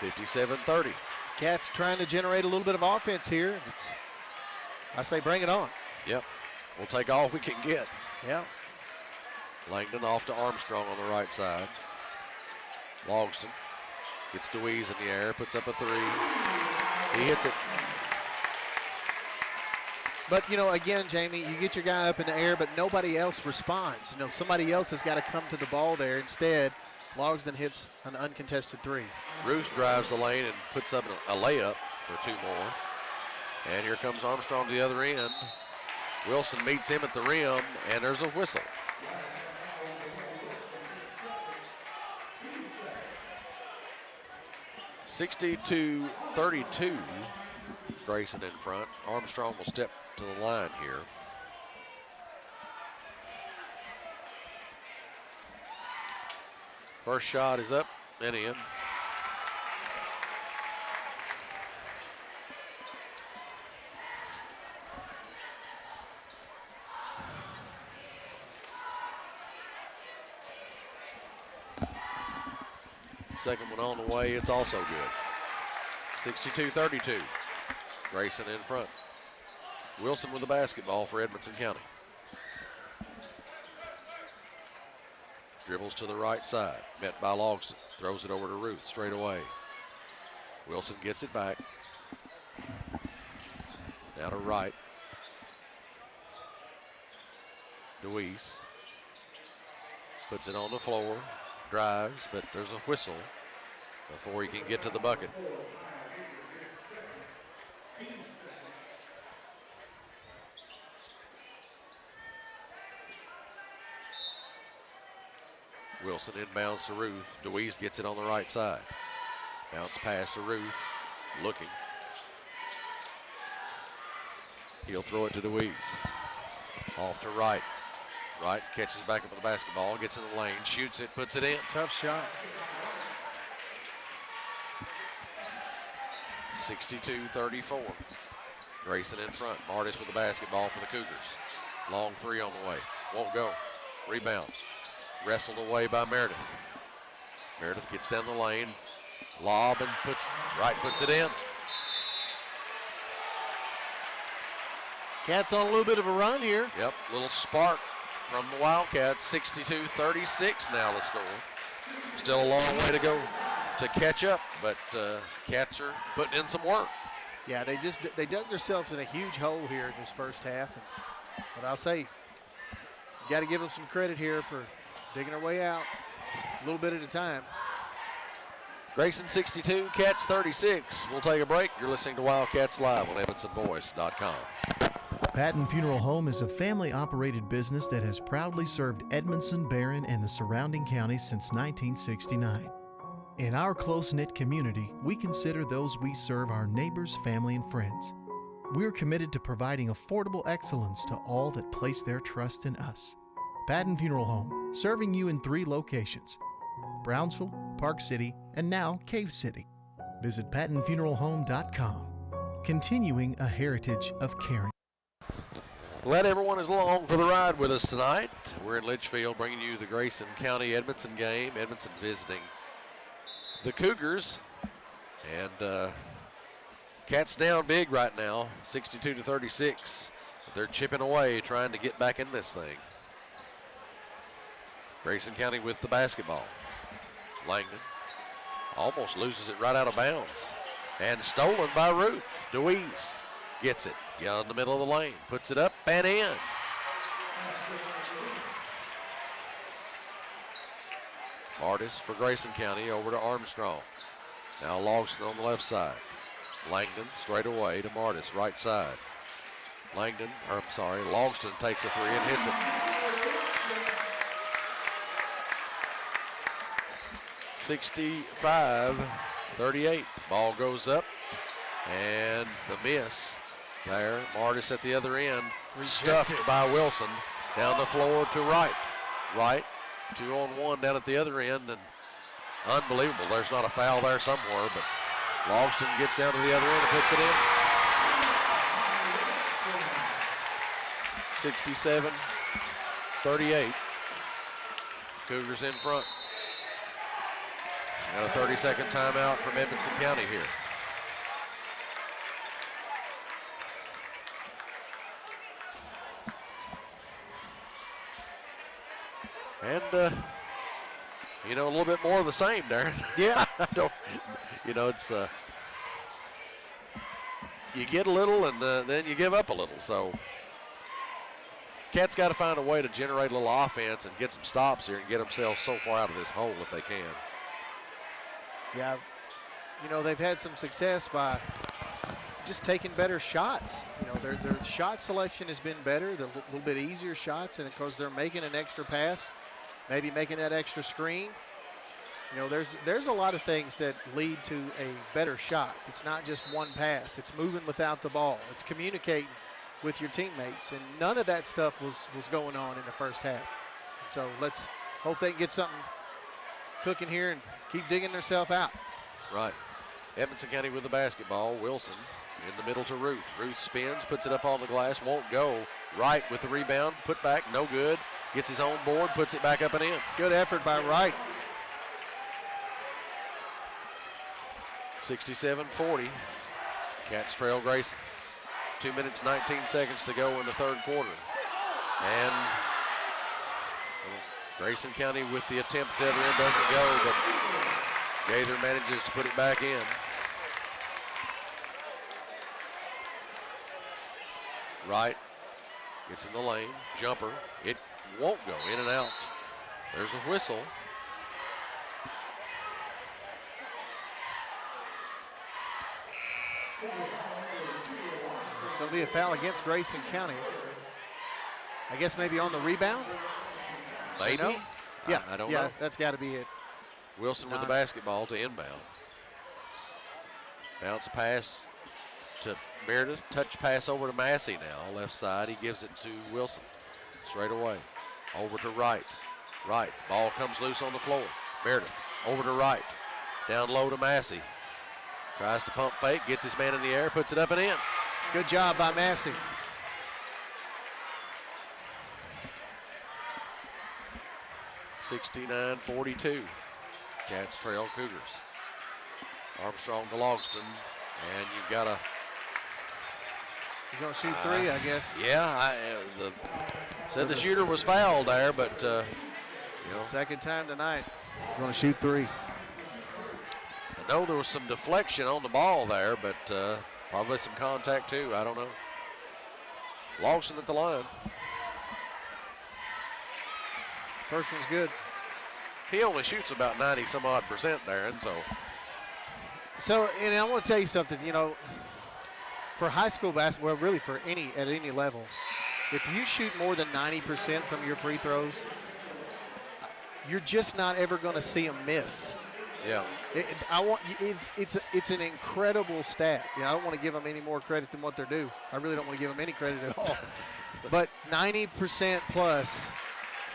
57-30.
Cats trying to generate a little bit of offense here. I say bring it on.
Yep, we'll take all we can get.
Yeah.
Langdon off to Armstrong on the right side. Logston gets Deweese in the air, puts up a three. He hits it.
But, you know, again, Jamie, you get your guy up in the air, but nobody else responds. You know, somebody else has got to come to the ball there. Instead, Logston hits an uncontested three.
Ruth drives the lane and puts up a layup for 2 more. And here comes Armstrong to the other end. Wilson meets him at the rim, and there's a whistle. (62-32). Grayson in front. Armstrong will step to the line here. First shot is up and in. Second one on the way, it's also good. 62-32. Grayson in front. Wilson with the basketball for Edmonson County. Dribbles to the right side, met by Logston. Throws it over to Ruth straight away. Wilson gets it back. Now to right. Deweese puts it on the floor, drives, but there's a whistle before he can get to the bucket. Wilson inbounds to Ruth. Deweese gets it on the right side. Bounce pass to Ruth, looking. He'll throw it to Deweese. Off to Wright. Wright catches back up with the basketball, gets in the lane, shoots it, puts it in.
Tough shot.
62-34. Grayson in front. Martis with the basketball for the Cougars. Long three on the way. Won't go. Rebound. Wrestled away by Meredith. Meredith gets down the lane. Lob and Wright puts it in.
Cats on a little bit of a run here.
Yep, little spark from the Wildcats. 62-36 now the score. Still a long way to go to catch up, but Cats are putting in some work.
Yeah, they dug themselves in a huge hole here in this first half. But I'll say, you got to give them some credit here for digging their way out a little bit at a time.
Grayson 62, Cats 36. We'll take a break. You're listening to Wildcats Live on EvanstonVoice.com.
Patton Funeral Home is a family-operated business that has proudly served Edmondson, Barron, and the surrounding counties since 1969. In our close-knit community, we consider those we serve our neighbors, family, and friends. We're committed to providing affordable excellence to all that place their trust in us. Patton Funeral Home, serving you in 3 locations: Brownsville, Park City, and now Cave City. Visit PattonFuneralHome.com, continuing a heritage of caring.
Glad everyone is along for the ride with us tonight. We're in Litchfield bringing you the Grayson County Edmonson game. Edmonson visiting the Cougars. And Cats down big right now, 62-36. But they're chipping away, trying to get back in this thing. Grayson County with the basketball. Langdon almost loses it right out of bounds. And stolen by Ruth. Deweese gets it. Down in the middle of the lane. Puts it up and in. Martis for Grayson County over to Armstrong. Now Logston on the left side. Langdon straight away to Martis, right side. Logston takes a three and hits it. 65-38. Ball goes up and the miss there. Martis at the other end, stuffed by Wilson. Down the floor to Wright. Wright, 2-on-1 down at the other end, and unbelievable. There's not a foul there somewhere, but Logston gets down to the other end and puts it in. 67-38. Cougars in front. Got a 30-second timeout from Edmonson County here. And You know, a little bit more of the same, Darren.
Yeah.
It's you get a little and then you give up a little. So Cats got to find a way to generate a little offense and get some stops here and get themselves so far out of this hole if they can.
Yeah, they've had some success by just taking better shots. Their shot selection has been better. They're a little bit easier shots, and of course they're making an extra pass, maybe making that extra screen. There's a lot of things that lead to a better shot. It's not just one pass. It's moving without the ball. It's communicating with your teammates, and none of that stuff was going on in the first half. So let's hope they can get something cooking here and keep digging themselves out.
Right. Edmonson County with the basketball. Wilson in the middle to Ruth. Ruth spins, puts it up on the glass, won't go. Wright with the rebound, put back, no good. Gets his own board, puts it back up and in.
Good effort by Wright.
67-40. Cats trail Grayson. 2 minutes, 19 seconds to go in the third quarter. And Grayson County with the attempt at the other end doesn't go, but Gaither manages to put it back in. Wright gets in the lane, jumper. It won't go, in and out. There's a whistle.
It's going to be a foul against Grayson County. I guess maybe on the rebound?
Maybe.
Yeah,
I don't
yeah,
know.
That's got to be it.
Wilson with the basketball to inbound. Bounce pass to Meredith. Touch pass over to Massey now. Left side. He gives it to Wilson. Straight away. Over to Wright. Wright. Ball comes loose on the floor. Meredith over to Wright. Down low to Massey. Tries to pump fake. Gets his man in the air. Puts it up and in.
Good job by Massey.
(69-42). Cats trail Cougars. Armstrong to Logston, and you've got a.
He's going to shoot three, I guess.
Yeah, said the shooter was fouled there, but
second time tonight. Going to shoot three.
I know there was some deflection on the ball there, but probably some contact too. I don't know. Logston at the line.
First one's good.
He only shoots about 90-some-odd%, Darren, so.
So, and I want to tell you something, for high school basketball, really at any level, if you shoot more than 90% from your free throws, you're just not ever going to see them miss.
Yeah.
It's an incredible stat. I don't want to give them any more credit than what they're due. I really don't want to give them any credit at all. But 90% plus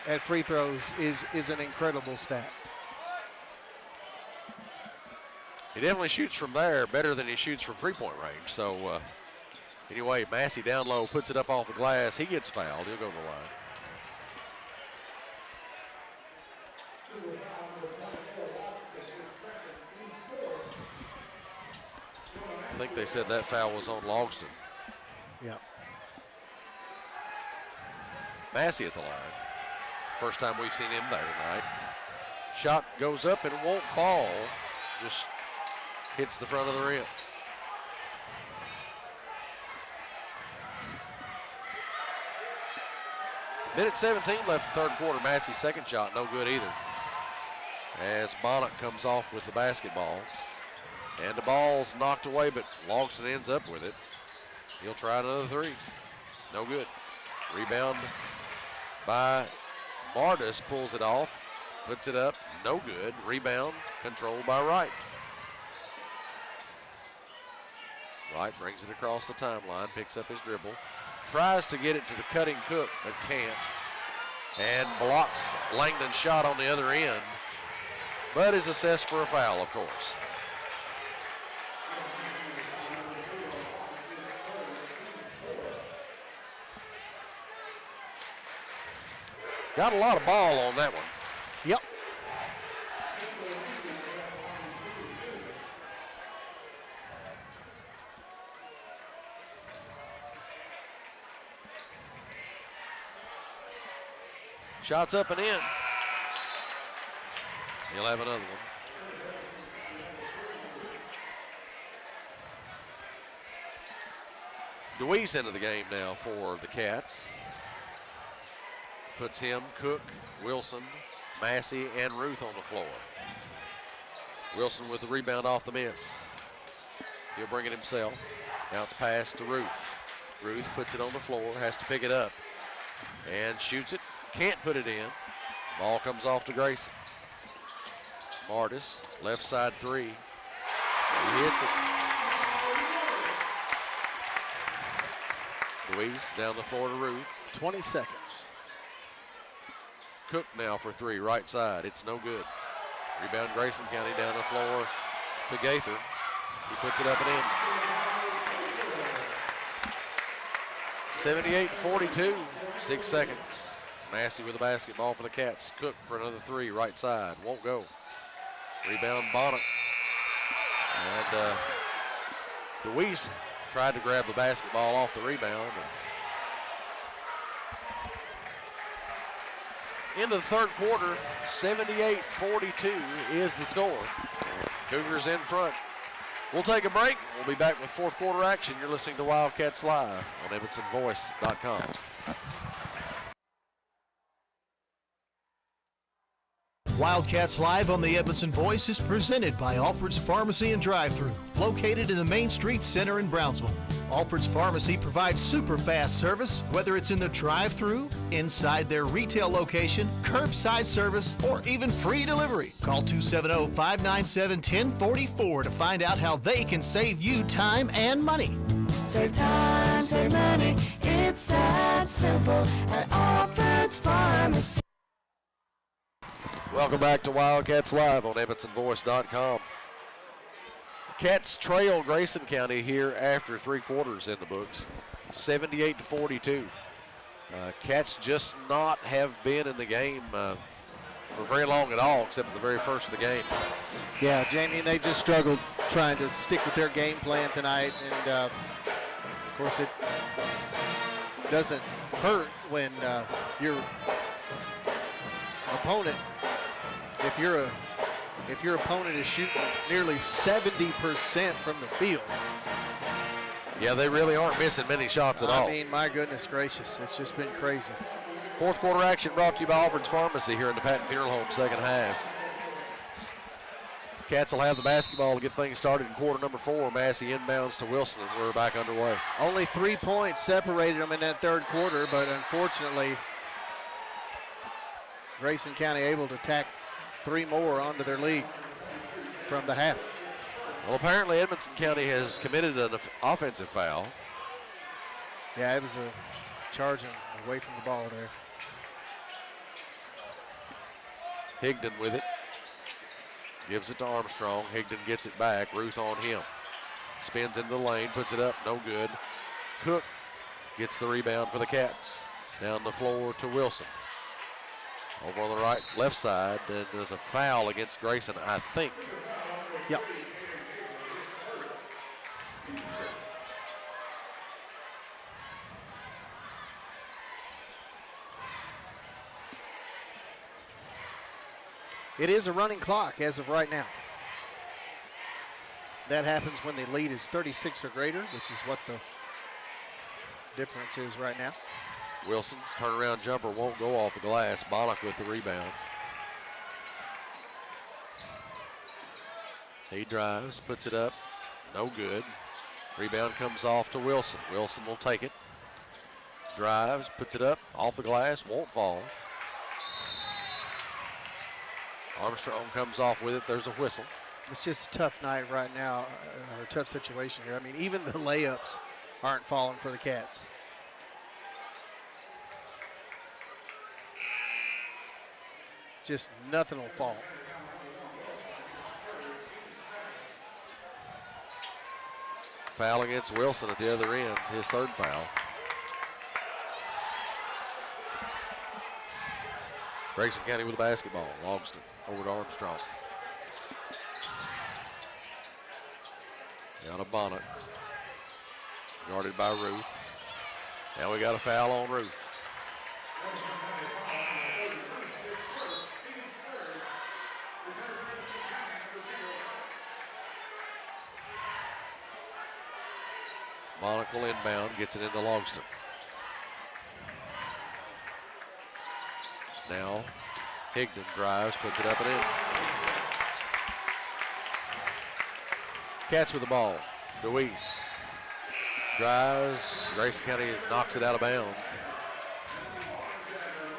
at free throws is an incredible stat.
He definitely shoots from there better than he shoots from three-point range. So anyway, Massey down low, puts it up off the glass. He gets fouled. He'll go to the line. I think they said that foul was on Logston.
Yeah.
Massey at the line. First time we've seen him there tonight. Shot goes up and won't fall. Just hits the front of the rim. Minute 17 left in the third quarter. Massey's second shot, no good either. As Bonnet comes off with the basketball. And the ball's knocked away, but Logston ends up with it. He'll try another three. No good. Rebound by Mardis, pulls it off, puts it up, no good. Rebound controlled by Wright. Wright brings it across the timeline, picks up his dribble, tries to get it to the cutting Cook, but can't. And blocks Langdon's shot on the other end, but is assessed for a foul, of course. Got a lot of ball on that one.
Yep.
Shots up and in. He'll have another one. DeWeese into the game now for the Cats. Puts him, Cook, Wilson, Massey, and Ruth on the floor. Wilson with the rebound off the miss. He'll bring it himself. Bounce pass to Ruth. Ruth puts it on the floor, has to pick it up, and shoots it. Can't put it in. Ball comes off to Grayson. Martis, left side three. He hits it. Louise down the floor to Ruth.
20 seconds.
Cook now for three, right side. It's no good. Rebound Grayson County down the floor to Gaither. He puts it up and in. 78-42, 6 seconds. Massey with the basketball for the Cats. Cook for another three, right side. Won't go. Rebound Bonnet. And DeWeese tried to grab the basketball off the rebound. Into the third quarter, 78-42 is the score. Cougars in front. We'll take a break. We'll be back with fourth quarter action. You're listening to Wildcats Live on EvanstonVoice.com.
Wildcats Live on the Edmondson Voice is presented by Alfred's Pharmacy and Drive-Thru, located in the Main Street Center in Brownsville. Alfred's Pharmacy provides super fast service, whether it's in the drive-thru, inside their retail location, curbside service, or even free delivery. Call 270-597-1044 to find out how they can save you time and money.
Save time, save money, it's that simple at Alfred's Pharmacy.
Welcome back to Wildcats Live on EvanstonVoice.com. Cats trail Grayson County here after three quarters in the books, 78-42. Cats just not have been in the game for very long at all, except for the very first of the game.
Yeah, Jamie, they just struggled trying to stick with their game plan tonight, and of course it doesn't hurt when your opponent, if your opponent is shooting nearly 70% from the field.
Yeah, they really aren't missing many shots at all.
I mean, my goodness gracious, it's just been crazy.
Fourth quarter action brought to you by Alfred's Pharmacy here in the Patton Funeral Home, second half. Cats will have the basketball to get things started in quarter number 4. Massey inbounds to Wilson, and we're back underway.
Only 3 points separated them in that third quarter, but unfortunately, Grayson County able to tack 3 more onto their lead from the half.
Well, apparently Edmondson County has committed an offensive foul.
Yeah, it was a charging away from the ball there.
Higdon with it. Gives it to Armstrong. Higdon gets it back. Ruth on him. Spins into the lane, puts it up, no good. Cook gets the rebound for the Cats. Down the floor to Wilson. Over on the left side, and there's a foul against Grayson, I think.
Yep. It is a running clock as of right now. That happens when the lead is 36 or greater, which is what the difference is right now.
Wilson's turnaround jumper won't go off the glass. Bonnock with the rebound. He drives, puts it up, no good. Rebound comes off to Wilson. Wilson will take it. Drives, puts it up, off the glass, won't fall. Armstrong comes off with it, there's a whistle.
It's just a tough night right now, or a tough situation here. I mean, even the layups aren't falling for the Cats. Just nothing will fall.
Foul against Wilson at the other end, his third foul. Grayson County with the basketball. Longston over to Armstrong. Down to Bonnet. Guarded by Ruth. Now we got a foul on Ruth. Monaco inbound, gets it into Longston. Now Higdon drives, puts it up and in. Cats with the ball. DeWeese drives. Grayson County knocks it out of bounds.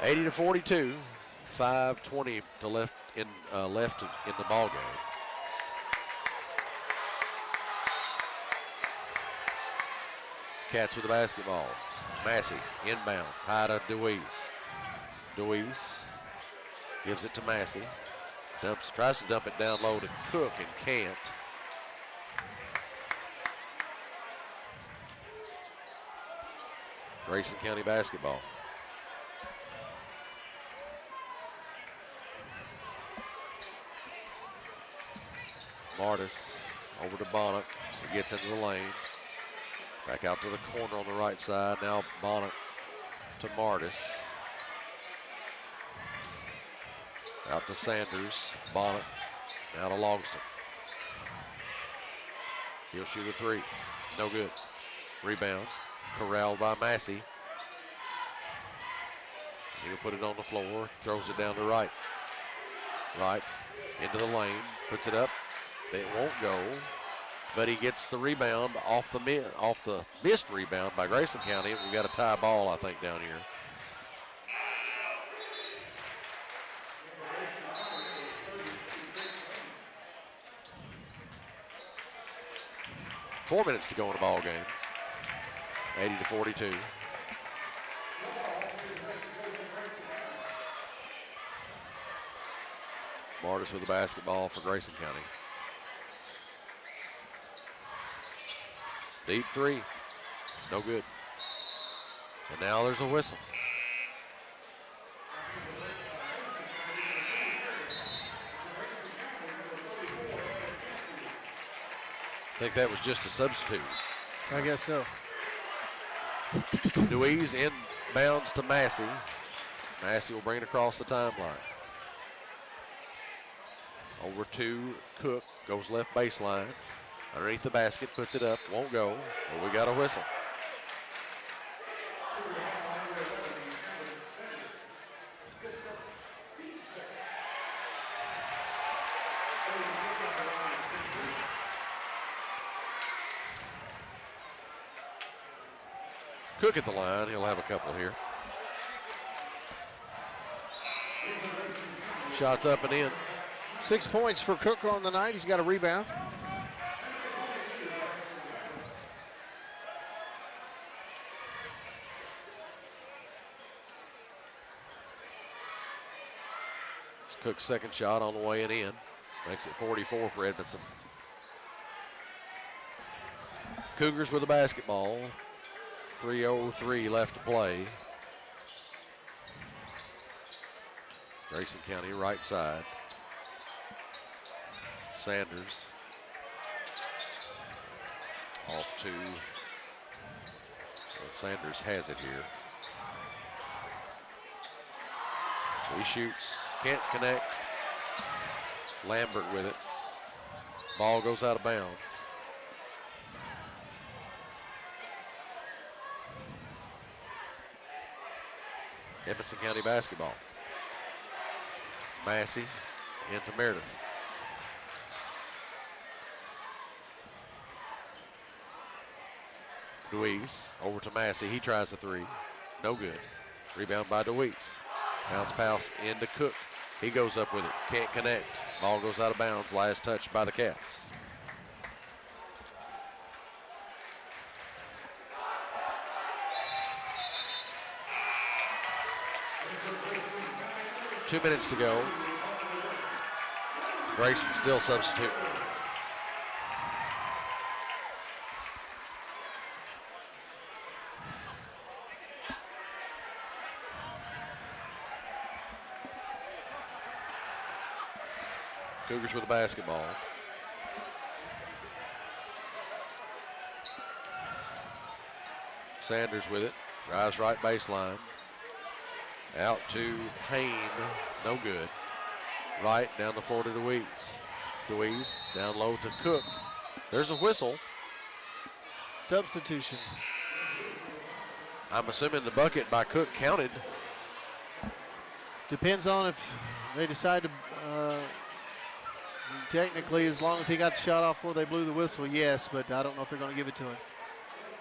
80-42. 5:20 to left in the ball game. Cats with the basketball. Massey inbounds, high to DeWeese. DeWeese gives it to Massey. Tries to dump it down low to Cook and can't. Grayson County basketball. Martis over to Bonnock. He gets into the lane. Back out to the corner on the right side. Now Bonnock to Martis. Out to Sanders. Bonnock. Now to Logston. He'll shoot a three. No good. Rebound. Corralled by Massey. He'll put it on the floor. Throws it down to right. Right. Into the lane. Puts it up. It won't go. But he gets the rebound off the missed rebound by Grayson County. We've got a tie ball, I think, down here. Four minutes to go in the ball game. 80-42. Martis with the basketball for Grayson County. Deep three, no good. And now there's a whistle. I think that was just a substitute.
I guess so.
Deweese inbounds to Massey. Massey will bring it across the timeline. Over to Cook, goes left baseline. Underneath the basket, puts it up, won't go, but we got a whistle. Cook at the line, he'll have a couple here. Shots up and in.
6 points for Cook on the night. He's got a rebound.
Cook's second shot on the way and in. Makes it 44 for Edmondson. Cougars with the basketball. 3:03 left to play. Grayson County right side. Sanders. Off to, Sanders has it here. He shoots, can't connect. Lambert with it. Ball goes out of bounds. Edmondson County basketball. Massey into Meredith. DeWeese over to Massey. He tries the three. No good. Rebound by DeWeese. Bounce pass into Cook. He goes up with it. Can't connect. Ball goes out of bounds. Last touch by the Cats. Two minutes to go. Grayson still substituting. Cougars with the basketball. Sanders with it. Drives right baseline. Out to Payne. No good. Right down the floor to DeWeese. Deweese down low to Cook. There's a whistle.
Substitution.
I'm assuming the bucket by Cook counted.
Depends on if they decide to, technically, as long as he got the shot off before they blew the whistle, yes, but I don't know if they're going to give it to him.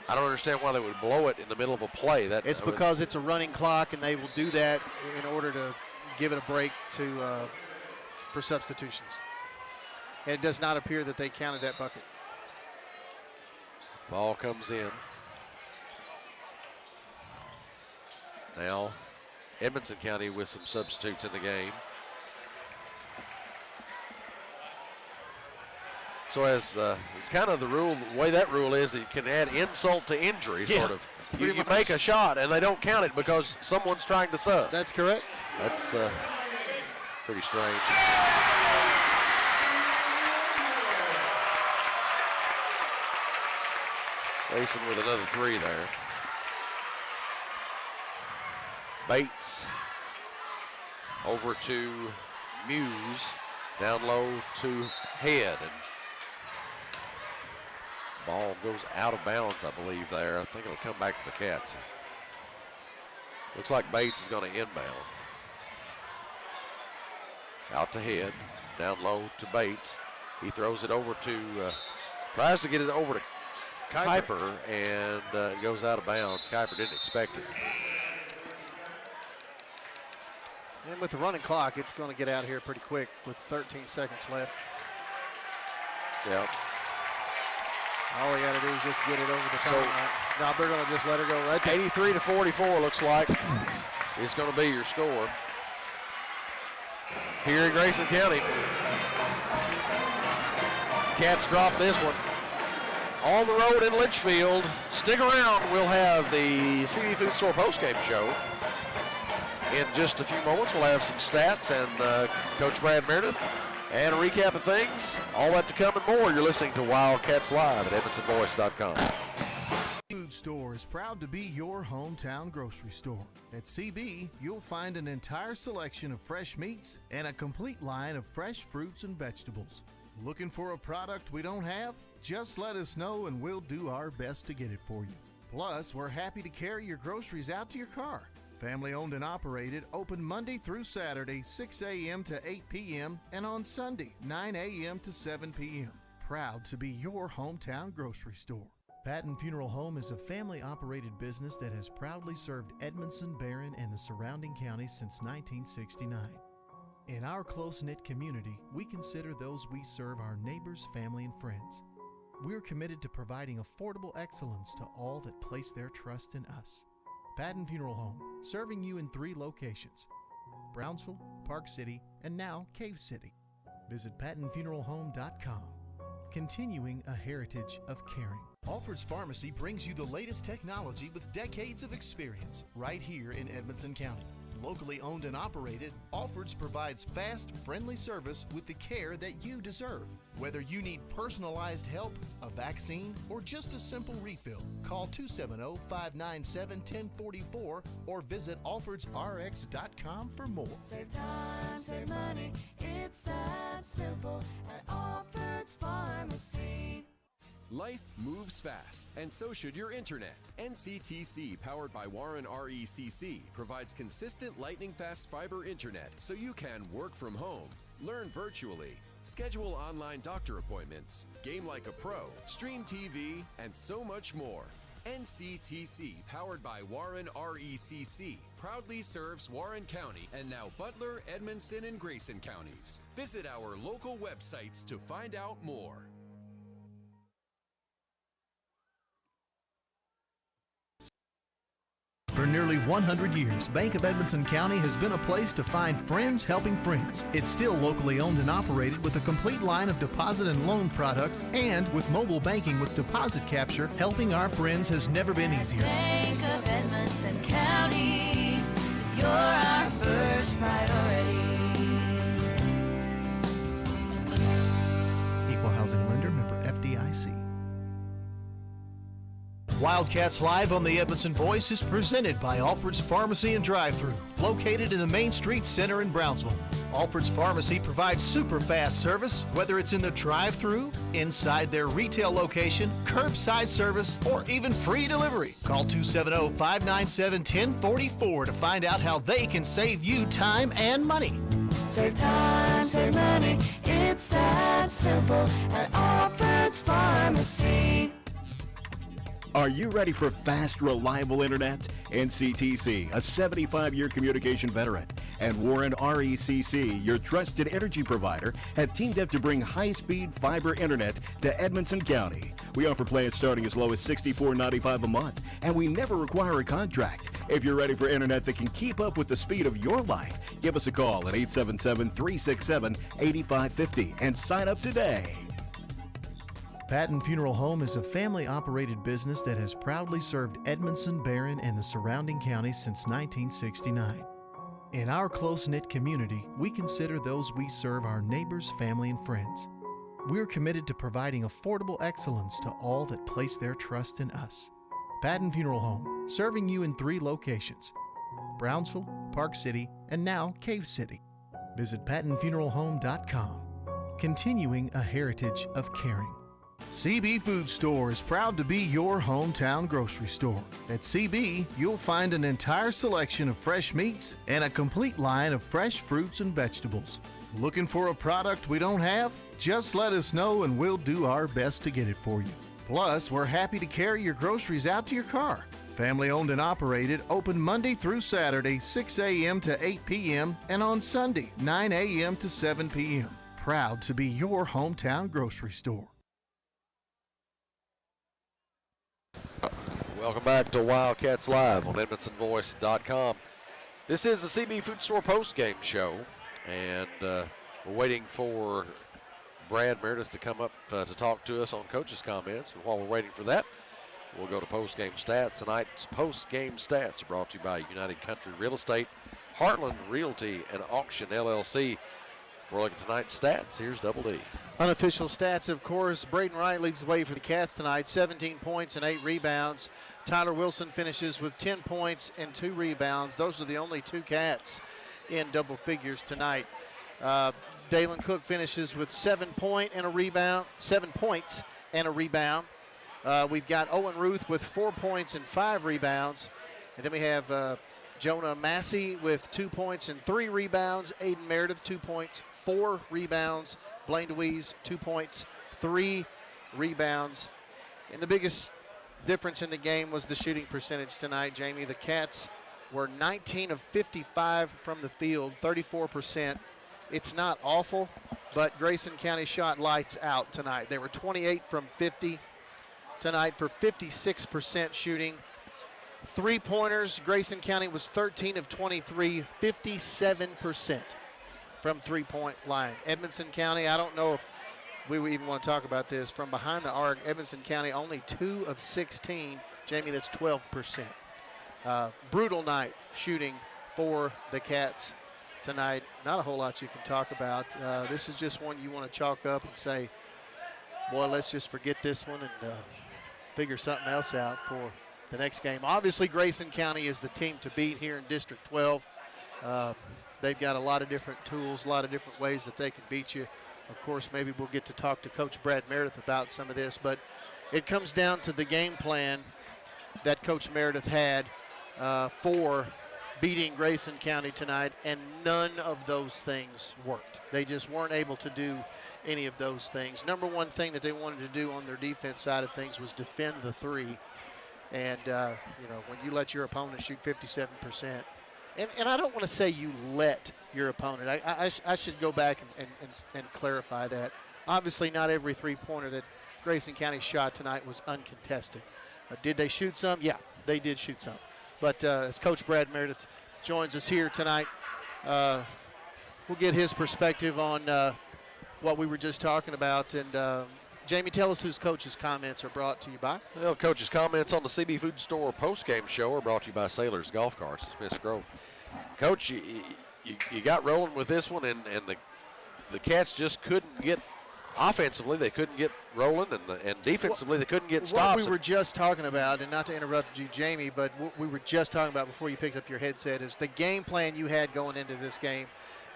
I don't understand why they would blow it in the middle of a play.
It's because it's a running clock, and they will do that in order to give it a break for substitutions. And it does not appear that they counted that bucket.
Ball comes in. Now, Edmonson County with some substitutes in the game. So as it's kind of the rule, the way that rule is, it can add insult to injury, sort of. You make a shot and they don't count it because someone's trying to sub.
That's correct.
That's pretty strange. Grayson with another three there. Bates over to Muse, down low to Head, and ball goes out of bounds, I believe, there. I think it'll come back to the Cats. Looks like Bates is going to inbound. Out to Head, down low to Bates. He throws it over to, tries to get it over to Kuiper, and it goes out of bounds. Kuiper didn't expect it.
And with the running clock, it's going to get out here pretty quick with 13 seconds left.
Yeah.
All we got to do is just get it over the top. Now they're going to just let her go right there.
83-44 looks like is going to be your score here in Grayson County. Cats drop this one. On the road in Litchfield. Stick around. We'll have the CV Food Store postgame show. In just a few moments, we'll have some stats and Coach Brad Meredith and a recap of things. All that to come and more. You're listening to Wildcats Live at EdmondsonVoice.com.
Food Store is proud to be your hometown grocery store. At CB, you'll find an entire selection of fresh meats and a complete line of fresh fruits and vegetables. Looking for a product we don't have? Just let us know and we'll do our best to get it for you. Plus, we're happy to carry your groceries out to your car. Family owned and operated, open Monday through Saturday, 6 a.m. to 8 p.m. and on Sunday, 9 a.m. to 7 p.m. Proud to be your hometown grocery store. Patton Funeral Home is a family-operated business that has proudly served Edmondson, Barron, and the surrounding counties since 1969. In our close-knit community, we consider those we serve our neighbors, family, and friends. We're committed to providing affordable excellence to all that place their trust in us. Patton Funeral Home, serving you in 3 locations: Brownsville, Park City, and now Cave City. Visit PattonFuneralHome.com. Continuing a heritage of caring. Alfred's Pharmacy brings you the latest technology with decades of experience right here in Edmonson County. Locally owned and operated, Alfred's provides fast, friendly service with the care that you deserve. Whether you need personalized help, a vaccine, or just a simple refill, call 270-597-1044 or visit alfordsrx.com for more.
Save time, save money, it's that simple at Alfred's Pharmacy.
Life moves fast, and so should your internet. NCTC, powered by Warren RECC, provides consistent lightning-fast fiber internet so you can work from home, learn virtually, schedule online doctor appointments, game like a pro, stream TV, and so much more. NCTC, powered by Warren RECC, proudly serves Warren County and now Butler, Edmondson, and Grayson counties. Visit our local websites to find out more.
For nearly 100 years, Bank of Edmonson County has been a place to find friends helping friends. It's still locally owned and operated with a complete line of deposit and loan products, and with mobile banking with deposit capture, helping our friends has never been easier.
Bank of Edmonson County, you're our first priority.
Equal housing lender, member FDIC. Wildcats Live on the Edmondson Voice is presented by Alfred's Pharmacy and Drive-Thru, located in the Main Street Center in Brownsville. Alfred's Pharmacy provides super fast service, whether it's in the drive-thru, inside their retail location, curbside service, or even free delivery. Call 270-597-1044 to find out how they can save you time and money.
Save time, save money, it's that simple at Alfred's Pharmacy.
Are you ready for fast, reliable internet? NCTC, a 75-year communication veteran, and Warren RECC, your trusted energy provider, have teamed up to bring high-speed fiber internet to Edmonson County. We offer plans starting as low as $64.95 a month, and we never require a contract. If you're ready for internet that can keep up with the speed of your life, give us a call at 877-367-8550 and sign up today.
Patton Funeral Home is a family-operated business that has proudly served Edmondson, Barron, and the surrounding counties since 1969. In our close-knit community, we consider those we serve our neighbors, family, and friends. We're committed to providing affordable excellence to all that place their trust in us. Patton Funeral Home, serving you in 3 locations: Brownsville, Park City, and now Cave City. Visit PattonFuneralHome.com, continuing a heritage of caring.
CB Food Store is proud to be your hometown grocery store. At CB, you'll find an entire selection of fresh meats and a complete line of fresh fruits and vegetables. Looking for a product we don't have? Just let us know and we'll do our best to get it for you. Plus, we're happy to carry your groceries out to your car. Family owned and operated, open Monday through Saturday, 6 a.m. to 8 p.m. and on Sunday, 9 a.m. to 7 p.m. Proud to be your hometown grocery store.
Welcome back to Wildcats Live on EdmonsonVoice.com. This is the CB Food Store post-game show, and we're waiting for Brad Meredith to come up to talk to us on coaches' comments. But while we're waiting for that, we'll go to post-game stats. Tonight's post-game stats are brought to you by United Country Real Estate, Heartland Realty, and Auction LLC. For a look at tonight's stats, here's Double D.
Unofficial stats, of course, Braden Wright leads the way for the Cats tonight, 17 points and 8 rebounds. Tyler Wilson finishes with 10 points and 2 rebounds. Those are the only 2 Cats in double figures tonight. Dalen Cook finishes with 7 points and a rebound. We've got Owen Ruth with 4 points and 5 rebounds. And then we have Jonah Massey with 2 points and 3 rebounds. Aiden Meredith, 2 points, 4 rebounds. Blaine DeWeese, 2 points, 3 rebounds. And the biggest difference in the game was the shooting percentage tonight, Jamie. The Cats were 19 of 55 from the field, 34%. It's not awful, but Grayson County shot lights out tonight. They were 28 from 50 tonight for 56% shooting. 3-pointers, Grayson County was 13 of 23, 57% from 3-point line. Edmonson County, I don't know if we even want to talk about this. From behind the arc, Edmonson County only 2 of 16. Jamie, that's 12%. Brutal night shooting for the Cats tonight. Not a whole lot you can talk about. This is just one you want to chalk up and say, boy, let's just forget this one and figure something else out for the next game. Obviously, Grayson County is the team to beat here in District 12. They've got a lot of different tools, a lot of different ways that they can beat you. Of course, maybe we'll get to talk to Coach Brad Meredith about some of this, but it comes down to the game plan that Coach Meredith had for beating Grayson County tonight, and none of those things worked. They just weren't able to do any of those things. Number one thing that they wanted to do on their defense side of things was defend the 3. And, when you let your opponent shoot 57%, and I don't want to say you let your opponent. I should go back and clarify that. Obviously, not every 3-pointer that Grayson County shot tonight was uncontested. Did they shoot some? Yeah, they did shoot some. But as Coach Brad Meredith joins us here tonight, we'll get his perspective on what we were just talking about. And Jamie, tell us whose coach's comments are brought to you by.
Well, coach's comments on the CB Food Store post-game show are brought to you by Sailors Golf Carts in Smiths Grove. Coach, you got rolling with this one, and the Cats just couldn't get offensively. They couldn't get rolling, and defensively they couldn't get stops.
What we were just talking about, and not to interrupt you, Jamie, but what we were just talking about before you picked up your headset is the game plan you had going into this game.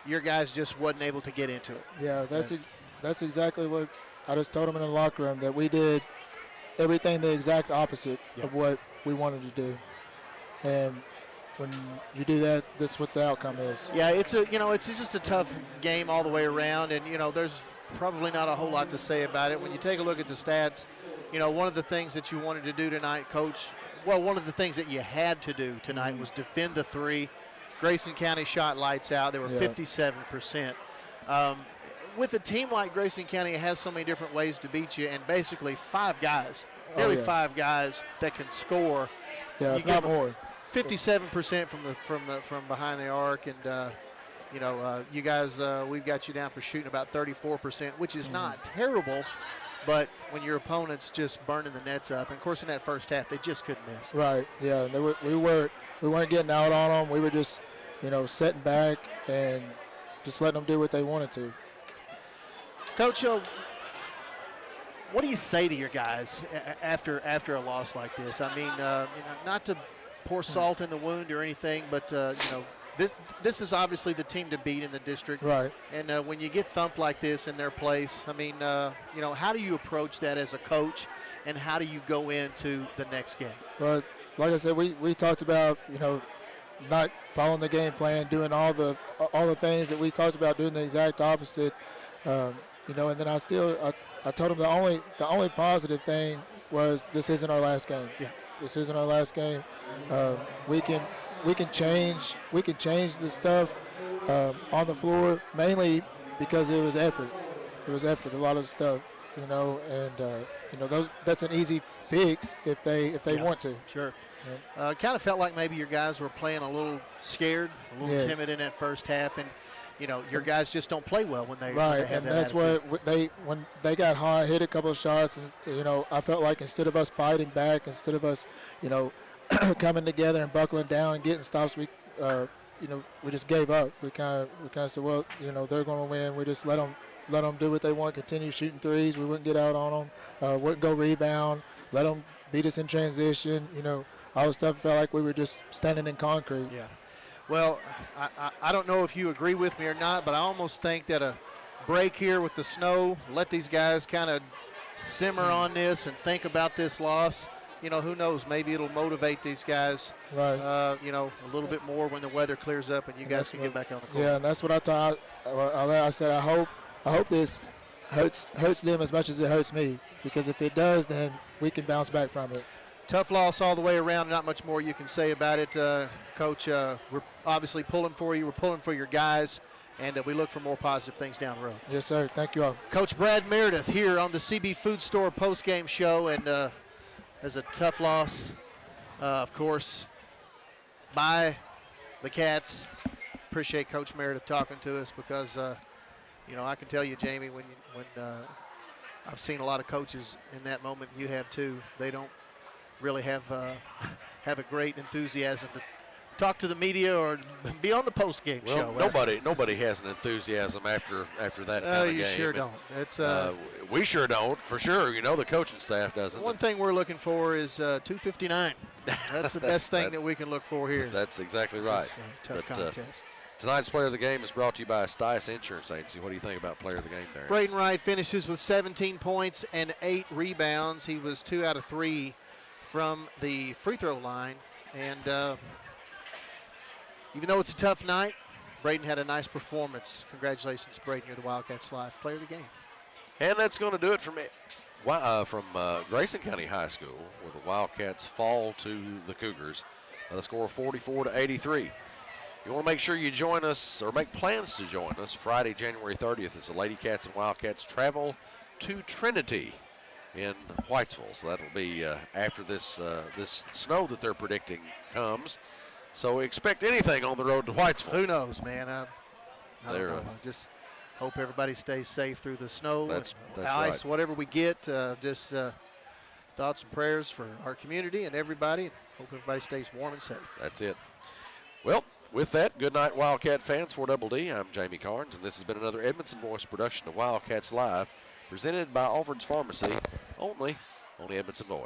your guys just wasn't able to get into it.
Yeah, that's exactly what I just told them in the locker room, that we did everything the exact opposite of what we wanted to do. And when you do that, that's what the outcome is.
Yeah, it's just a tough game all the way around, and there's probably not a whole lot to say about it. When you take a look at the stats, one of the things that you wanted to do tonight, Coach, one of the things that you had to do tonight was defend the three. Grayson County shot lights out. They were 57%. With a team like Grayson County, it has so many different ways to beat you, and basically 5 guys, nearly 5 guys that can score.
Yeah, if not more.
57% from behind the arc, and you guys, we've got you down for shooting about 34%, which is not terrible, but when your opponent's just burning the nets up, and of course in that first half they just couldn't miss.
Right. Yeah. We weren't getting out on them. We were just setting back and just letting them do what they wanted to.
Coach, what do you say to your guys after a loss like this? I mean, not to pour salt in the wound or anything, but this is obviously the team to beat in the district.
Right.
And when you get thumped like this in their place, I mean, how do you approach that as a coach, and how do you go into the next game?
Well, like I said, we talked about not following the game plan, doing all the things that we talked about, doing the exact opposite. And then I told them the only positive thing was this isn't our last game.
Yeah.
This isn't our last game. We can change the stuff on the floor, mainly because it was effort. It was effort, a lot of stuff, and that's an easy fix if they want to.
Sure. Kind of felt like maybe your guys were playing a little scared, a little timid in that first half, and your guys just don't play well when they
right,
have
and
that
that's
attitude.
when they got hot, hit a couple of shots, and I felt like instead of us fighting back, instead of us, coming together and buckling down and getting stops, we just gave up. We kind of said, well, they're going to win. We just let them do what they want, continue shooting threes. We wouldn't get out on them, wouldn't go rebound, let them beat us in transition. All the stuff felt like we were just standing in concrete.
Yeah. Well, I don't know if you agree with me or not, but I almost think that a break here with the snow, let these guys kind of simmer on this and think about this loss. Who knows? Maybe it'll motivate these guys,
right?
A little bit more when the weather clears up and you guys can get back on the court.
Yeah, and that's what I said. I hope this hurts them as much as it hurts me, because if it does, then we can bounce back from it.
Tough loss all the way around. Not much more you can say about it, Coach. We're obviously pulling for you. We're pulling for your guys, and we look for more positive things down the road.
Yes, sir. Thank you all.
Coach Brad Meredith here on the CB Food Store postgame show, and as a tough loss, of course, by the Cats. Appreciate Coach Meredith talking to us, because I can tell you, Jamie, when I've seen a lot of coaches in that moment, you have too. They don't really have a great enthusiasm to talk to the media or be on the post-game show.
Nobody has an enthusiasm after that kind of game.
You sure don't. It's
we sure don't, for sure. The coaching staff doesn't.
One thing we're looking for is 259. That's the best thing that we can look for here.
That's exactly right.
Tough contest.
Tonight's Player of the Game is brought to you by Stice Insurance Agency. What do you think about Player of the Game there?
Braden Wright finishes with 17 points and 8 rebounds. He was 2 out of 3 from the free throw line. And even though it's a tough night, Braden had a nice performance. Congratulations, Braden. You're the Wildcats Live Player of the Game.
And that's going to do it from Grayson County High School, where the Wildcats fall to the Cougars. The score 44-83. You want to make sure you join us, or make plans to join us, Friday, January 30th, as the Lady Cats and Wildcats travel to Trinity in Whitesville. So that'll be after this snow that they're predicting comes. So expect anything on the road to Whitesville.
Who knows, man? I don't know. I just hope everybody stays safe through the snow,
that's
ice,
right.
Whatever we get. Just thoughts and prayers for our community and everybody. Hope everybody stays warm and safe.
That's it. Well, with that, good night, Wildcat fans. For Double D, I'm Jamie Carnes, and this has been another Edmondson Voice production of Wildcats Live, presented by Alfred's Pharmacy, only on the Edmondson Voice.